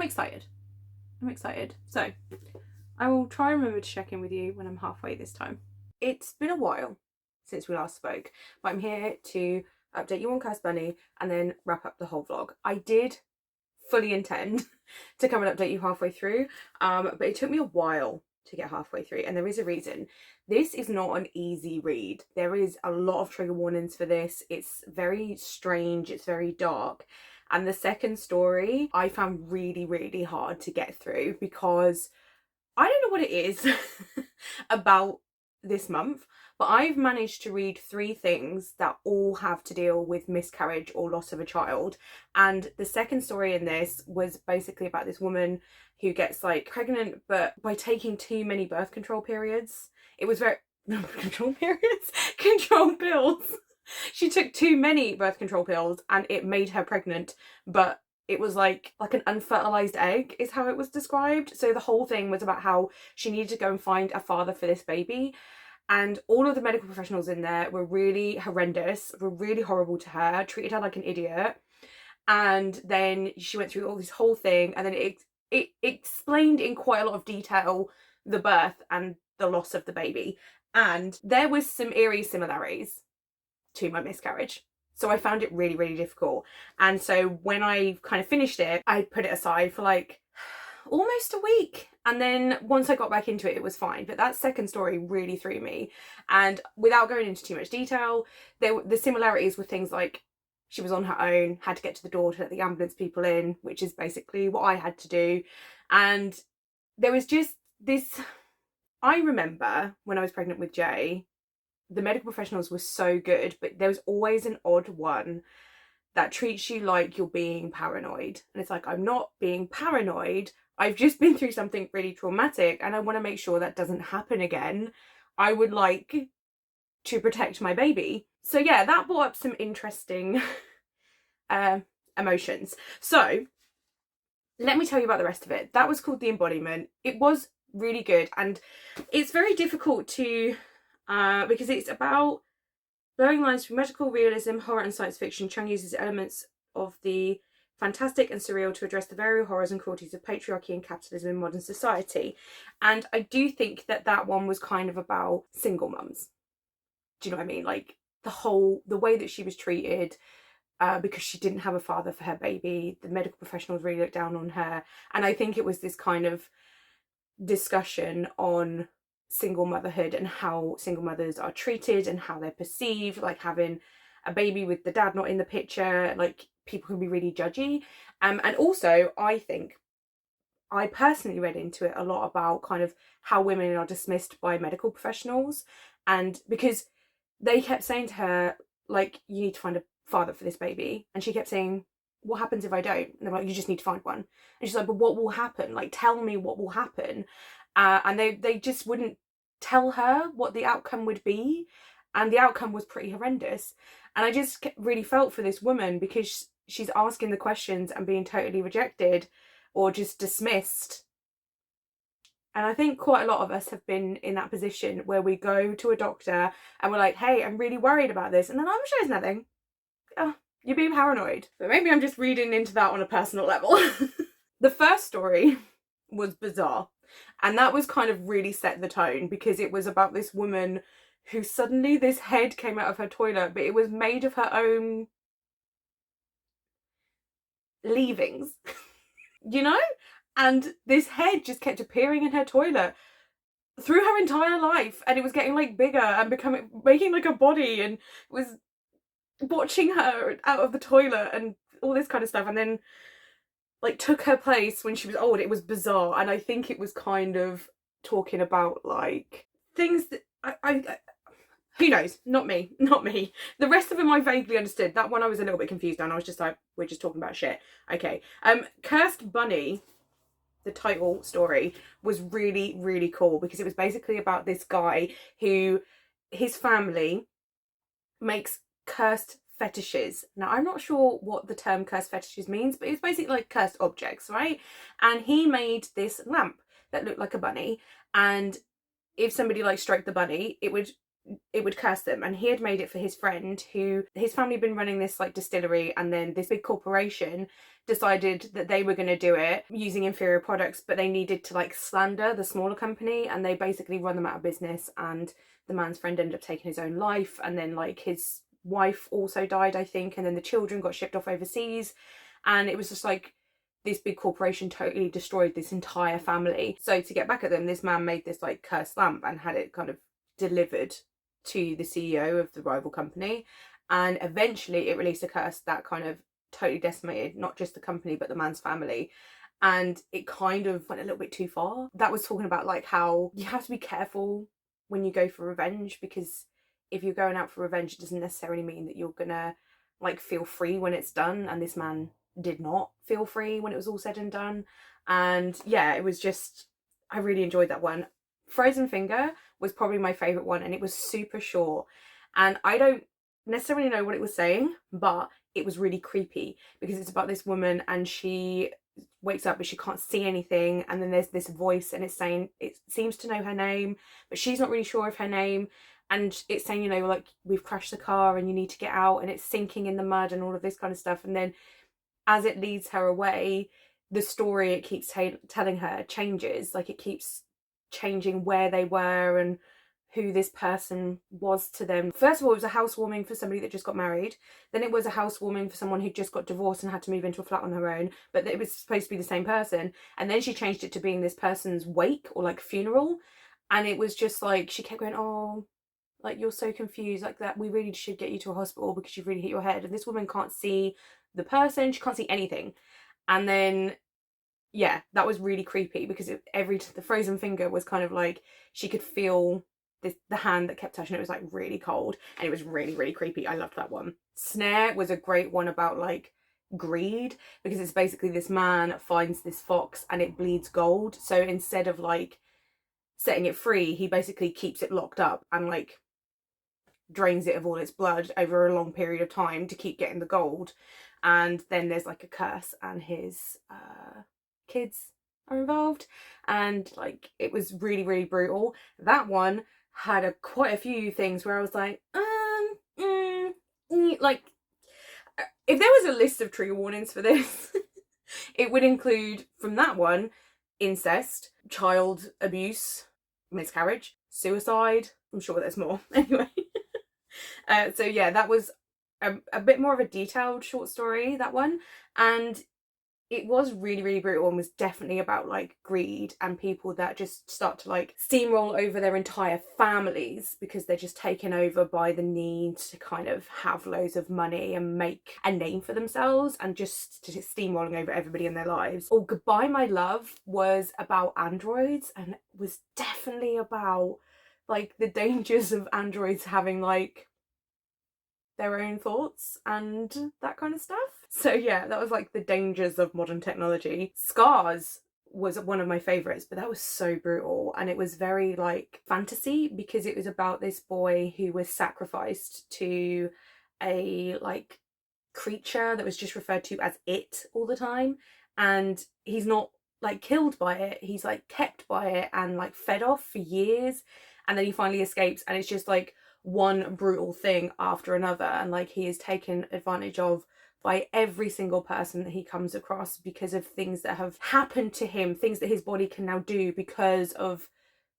excited. I'm excited. So I will try and remember to check in with you when I'm halfway this time. It's been a while since we last spoke, but I'm here to update you on Cursed Bunny and then wrap up the whole vlog. I did fully intend to come and update you halfway through, but it took me a while to get halfway through, and there is a reason. This is not an easy read. There is a lot of trigger warnings for this. It's very strange, it's very dark, and the second story I found really, really hard to get through because I don't know what it is about this month, but I've managed to read 3 things that all have to deal with miscarriage or loss of a child. And the second story in this was basically about this woman who gets like pregnant, but by taking too many birth control periods. It was very control periods? Control pills. She took too many birth control pills and it made her pregnant, but it was like an unfertilized egg is how it was described. So the whole thing was about how she needed to go and find a father for this baby, and all of the medical professionals in there were really horrendous, were really horrible to her, treated her like an idiot. And then she went through all this whole thing, and then it explained in quite a lot of detail the birth and the loss of the baby, and there was some eerie similarities to my miscarriage. So I found it really, really difficult. And so when I kind of finished it, I put it aside for like almost a week. And then once I got back into it, it was fine. But that second story really threw me. And without going into too much detail, the similarities were things like she was on her own, had to get to the door to let the ambulance people in, which is basically what I had to do. And there was just this, I remember when I was pregnant with Jay, the medical professionals were so good, but there was always an odd one that treats you like you're being paranoid. And it's like, I'm not being paranoid. I've just been through something really traumatic and I want to make sure that doesn't happen again. I would like to protect my baby. So yeah, that brought up some interesting emotions. So let me tell you about the rest of it. That was called The Embodiment. It was really good, and it's very difficult to because it's about blurring lines between magical realism, horror and science fiction. Chung uses elements of the fantastic and surreal to address the very horrors and cruelties of patriarchy and capitalism in modern society. And I do think that that one was kind of about single mums. Do you know what I mean? Like the way that she was treated, because she didn't have a father for her baby. The medical professionals really looked down on her. And I think it was this kind of discussion on single motherhood and how single mothers are treated and how they're perceived, like having a baby with the dad not in the picture, like people can be really judgy. And also I think I personally read into it a lot about kind of how women are dismissed by medical professionals, and because they kept saying to her, like, you need to find a father for this baby, and she kept saying, what happens if I don't? And they're like, you just need to find one. And she's like, but what will happen? Like, tell me what will happen. And they just wouldn't tell her what the outcome would be, and the outcome was pretty horrendous. And I just really felt for this woman because she's asking the questions and being totally rejected or just dismissed. And I think quite a lot of us have been in that position where we go to a doctor and we're like, hey, I'm really worried about this, and then I'm sure it's nothing. Oh, you're being paranoid. But maybe I'm just reading into that on a personal level. The first story was bizarre, and that was kind of really set the tone because it was about this woman who suddenly this head came out of her toilet, but it was made of her own leavings, you know? And this head just kept appearing in her toilet through her entire life, and it was getting like bigger and making like a body, and was watching her out of the toilet and all this kind of stuff, and then like took her place when she was old. It was bizarre, and I think it was kind of talking about like things that I who knows, not me. The rest of them I vaguely understood. That one I was a little bit confused on. I was just like, we're just talking about shit. Okay. Cursed Bunny, the title story, was really, really cool because it was basically about this guy who, his family makes cursed fetishes. Now, I'm not sure what the term cursed fetishes means, but it's basically like cursed objects, right? And he made this lamp that looked like a bunny, and if somebody like stroked the bunny, it would it would curse them. And he had made it for his friend, who his family had been running this like distillery, and then this big corporation decided that they were going to do it using inferior products, but they needed to like slander the smaller company, and they basically run them out of business. And the man's friend ended up taking his own life, and then like his wife also died, I think, and then the children got shipped off overseas. And it was just like this big corporation totally destroyed this entire family. So to get back at them, this man made this like cursed lamp and had it kind of delivered to the CEO of the rival company, and eventually it released a curse that kind of totally decimated not just the company but the man's family. And it kind of went a little bit too far. That was talking about like how you have to be careful when you go for revenge, because if you're going out for revenge, it doesn't necessarily mean that you're gonna like feel free when it's done. And this man did not feel free when it was all said and done. And yeah, it was just, I really enjoyed that one. Frozen Finger was probably my favourite one, and it was super short. And I don't necessarily know what it was saying, but it was really creepy because it's about this woman and she wakes up but she can't see anything, and then there's this voice and it's saying, it seems to know her name but she's not really sure of her name, and it's saying, you know, like, we've crashed the car and you need to get out, and it's sinking in the mud and all of this kind of stuff. And then as it leads her away, the story it keeps telling her changes. Like, it keeps changing where they were and who this person was to them. First of all, it was a housewarming for somebody that just got married. Then it was a housewarming for someone who just got divorced and had to move into a flat on her own, but it was supposed to be the same person. And then she changed it to being this person's wake or like funeral. And it was just like, she kept going, oh, like, you're so confused, like, that we really should get you to a hospital because you've really hit your head. And this woman can't see the person, she can't see anything. And then yeah, that was really creepy because the frozen finger was kind of like, she could feel the hand that kept touching it was like really cold, and it was really, really creepy. I loved that one. Snare was a great one about like greed, because it's basically this man finds this fox and it bleeds gold. So instead of like setting it free, he basically keeps it locked up and like drains it of all its blood over a long period of time to keep getting the gold. And then there's like a curse, and his kids are involved, and like, it was really, really brutal. That one had quite a few things where I was like, like, if there was a list of trigger warnings for this, it would include, from that one, incest, child abuse, miscarriage, suicide. I'm sure there's more. Anyway, so yeah, that was a bit more of a detailed short story, that one. And it was really, really brutal, and was definitely about like greed and people that just start to like steamroll over their entire families because they're just taken over by the need to kind of have loads of money and make a name for themselves, and just steamrolling over everybody in their lives. Oh, Goodbye My Love was about androids, and was definitely about like the dangers of androids having like their own thoughts and that kind of stuff. So yeah, that was like the dangers of modern technology. Scars was one of my favourites, but that was so brutal, and it was very like fantasy because it was about this boy who was sacrificed to a like creature that was just referred to as it all the time, and he's not like killed by it, he's like kept by it and like fed off for years, and then he finally escapes, and it's just like one brutal thing after another, and like, he is taken advantage of by every single person that he comes across because of things that have happened to him, things that his body can now do because of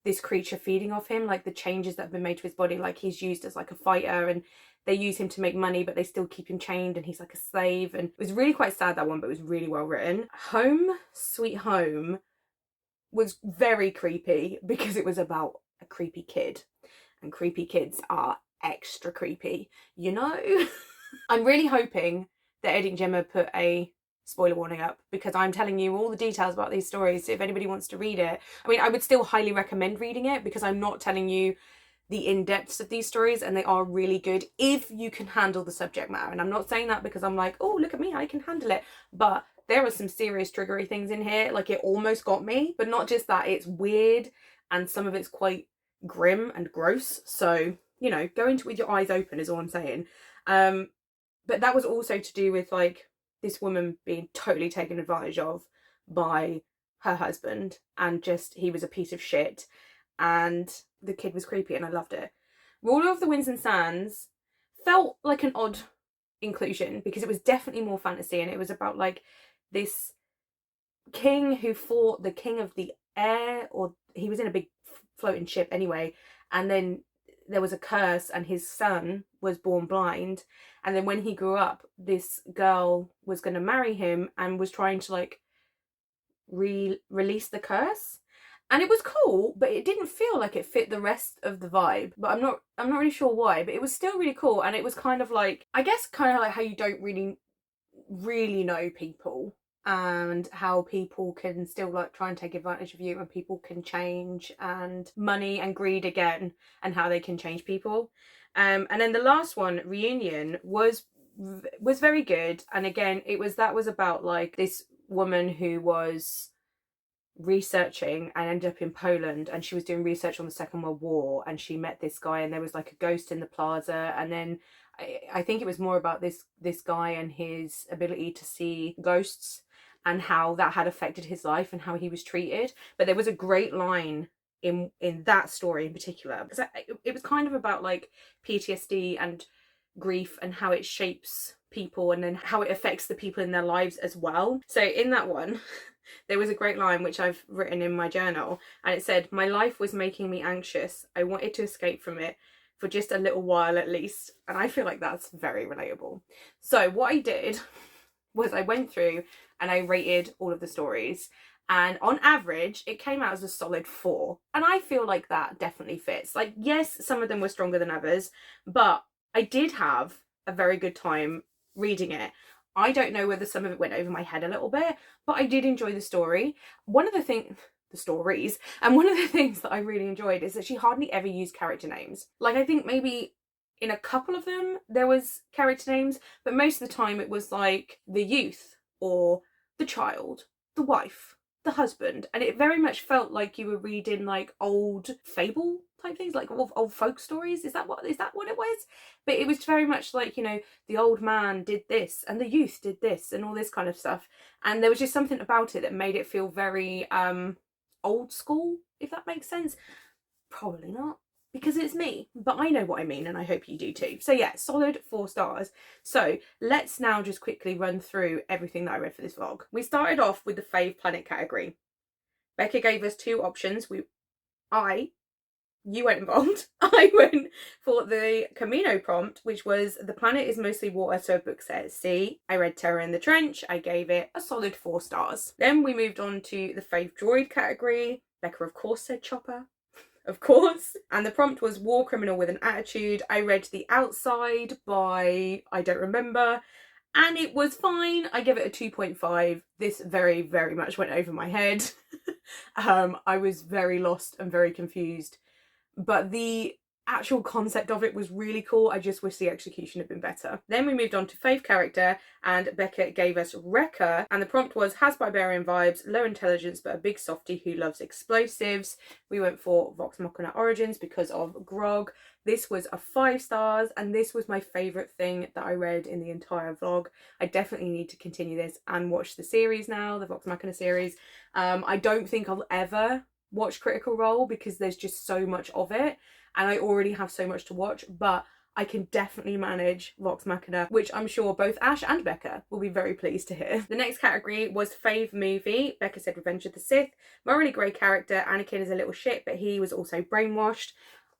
this creature feeding off him, like the changes that have been made to his body. Like, he's used as like a fighter, and they use him to make money, but they still keep him chained, and he's like a slave. And it was really quite sad, that one, but it was really well written. Home Sweet Home was very creepy because it was about a creepy kid, and creepy kids are extra creepy, you know. I'm really hoping that Eddie and Gemma put a spoiler warning up, because I'm telling you all the details about these stories. If anybody wants to read it, I mean, I would still highly recommend reading it, because I'm not telling you the in-depths of these stories, and they are really good if you can handle the subject matter. And I'm not saying that because I'm like, oh, look at me, I can handle it, but there are some serious triggery things in here. Like, it almost got me, but not just that, it's weird, and some of it's quite grim and gross. So, you know, go into it with your eyes open is all I'm saying. But that was also to do with like this woman being totally taken advantage of by her husband, and just, he was a piece of shit, and the kid was creepy, and I loved it. Ruler of the Winds and Sands felt like an odd inclusion because it was definitely more fantasy, and it was about like this king who fought the king of the air, or he was in a big floating ship anyway, and then there was a curse and his son was born blind, and then when he grew up this girl was going to marry him and was trying to like release the curse, and it was cool, but it didn't feel like it fit the rest of the vibe. But I'm not really sure why, but it was still really cool. And it was kind of like, I guess kind of like how you don't really know people, and how people can still like try and take advantage of you, and people can change, and money and greed again, and how they can change people. And then the last one, Reunion, was very good. And again, that was about like this woman who was researching and ended up in Poland, and she was doing research on the Second World War, and she met this guy, and there was like a ghost in the plaza, and then I think it was more about this guy and his ability to see ghosts and how that had affected his life and how he was treated. But there was a great line in that story in particular, because it was kind of about like PTSD and grief and how it shapes people, and then how it affects the people in their lives as well. So in that one there was a great line which I've written in my journal, and it said, "My life was making me anxious. I wanted to escape from it for just a little while at least." And I feel like that's very relatable. So what I did was I went through and I rated all of the stories, and on average it came out as a solid 4, and I feel like that definitely fits. Like, yes, some of them were stronger than others, but I did have a very good time reading it. I don't know whether some of it went over my head a little bit, but I did enjoy the story. One of the stories, and one of the things that I really enjoyed is that she hardly ever used character names. Like, I think maybe in a couple of them there was character names, but most of the time it was like the youth, or the child, the wife, the husband, and it very much felt like you were reading like old fable type things, like old folk stories. Is that what it was? But it was very much like, you know, the old man did this and the youth did this and all this kind of stuff, and there was just something about it that made it feel very old school, if that makes sense. Probably not, because it's me, but I know what I mean, and I hope you do too. So yeah, solid 4 stars. So let's now just quickly run through everything that I read for this vlog. We started off with the fave planet category. Becca gave us 2 options. You weren't involved. I went for the Camino prompt, which was the planet is mostly water, so a book set at sea. I read Terror in the Trench. I gave it a solid 4 stars. Then we moved on to the fave droid category. Becca, of course, said Chopper. Of course. And the prompt was War Criminal with an Attitude. I read The Outside by I don't remember, and it was fine. I give it a 2.5. This very, very much went over my head. I was very lost and very confused, but the actual concept of it was really cool. I just wish the execution had been better. Then we moved on to fave character, and Becca gave us Wrecker, and the prompt was has barbarian vibes, low intelligence but a big softie who loves explosives. We went for Vox Machina Origins because of Grog. This was a 5 stars, and this was my favourite thing that I read in the entire vlog. I definitely need to continue this and watch the series now, the Vox Machina series. I don't think I'll ever watch Critical Role because there's just so much of it, and I already have so much to watch, but I can definitely manage Vox Machina, which I'm sure both Ash and Becca will be very pleased to hear. The next category was fave movie. Becca said Revenge of the Sith. Morally grey character. Anakin is a little shit, but he was also brainwashed.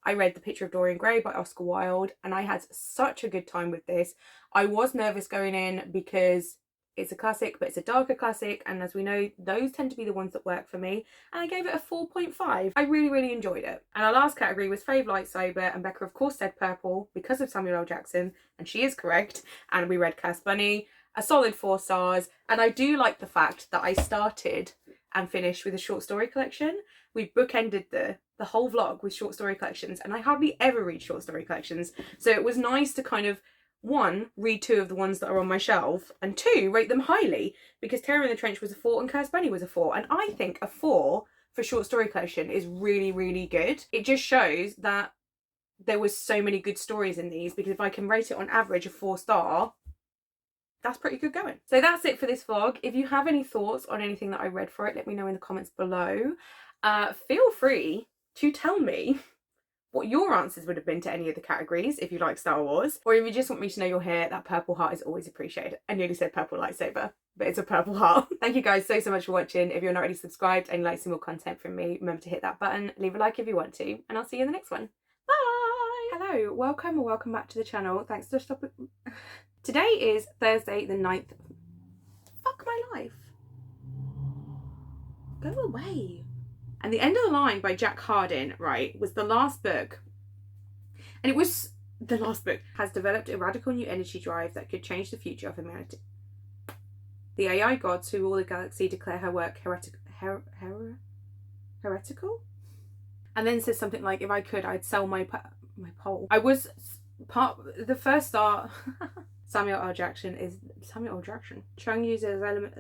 I read The Picture of Dorian Gray by Oscar Wilde, and I had such a good time with this. I was nervous going in because it's a classic, but it's a darker classic, and as we know, those tend to be the ones that work for me, and I gave it a 4.5. I really, really enjoyed it. And our last category was fave lightsaber, and Becca of course said purple because of Samuel L. Jackson, and she is correct, and we read Curse Bunny, a solid 4 stars. And I do like the fact that I started and finished with a short story collection. We bookended the whole vlog with short story collections, and I hardly ever read short story collections, so it was nice to kind of 1, read 2 of the ones that are on my shelf, and 2, rate them highly, because Terror in the Trench was a 4 and Curse Bunny was a 4, and I think a 4 for short story collection is really, really good. It just shows that there was so many good stories in these, because if I can rate it on average a 4 star, that's pretty good going. So that's it for this vlog. If you have any thoughts on anything that I read for it, let me know in the comments below. Feel free to tell me what your answers would have been to any of the categories if you like Star Wars, or if you just want me to know you're here, that purple heart is always appreciated. I nearly said purple lightsaber, but it's a purple heart. Thank you guys so much for watching. If you're not already subscribed and you'd like some more content from me, remember to hit that button, leave a like if you want to, and I'll see you in the next one. Bye! Hello, welcome or welcome back to the channel. Thanks for stopping. Today is Thursday the 9th. Fuck my life. Go away. And The End of the Line by Jack Hardin, right, was the last book. And it was the last book. Has developed a radical new energy drive that could change the future of humanity. The AI gods who rule the galaxy declare her work heretical? And then says something like, if I could, I'd sell my pole. I was the first star. Samuel L. Jackson. Chung uses element.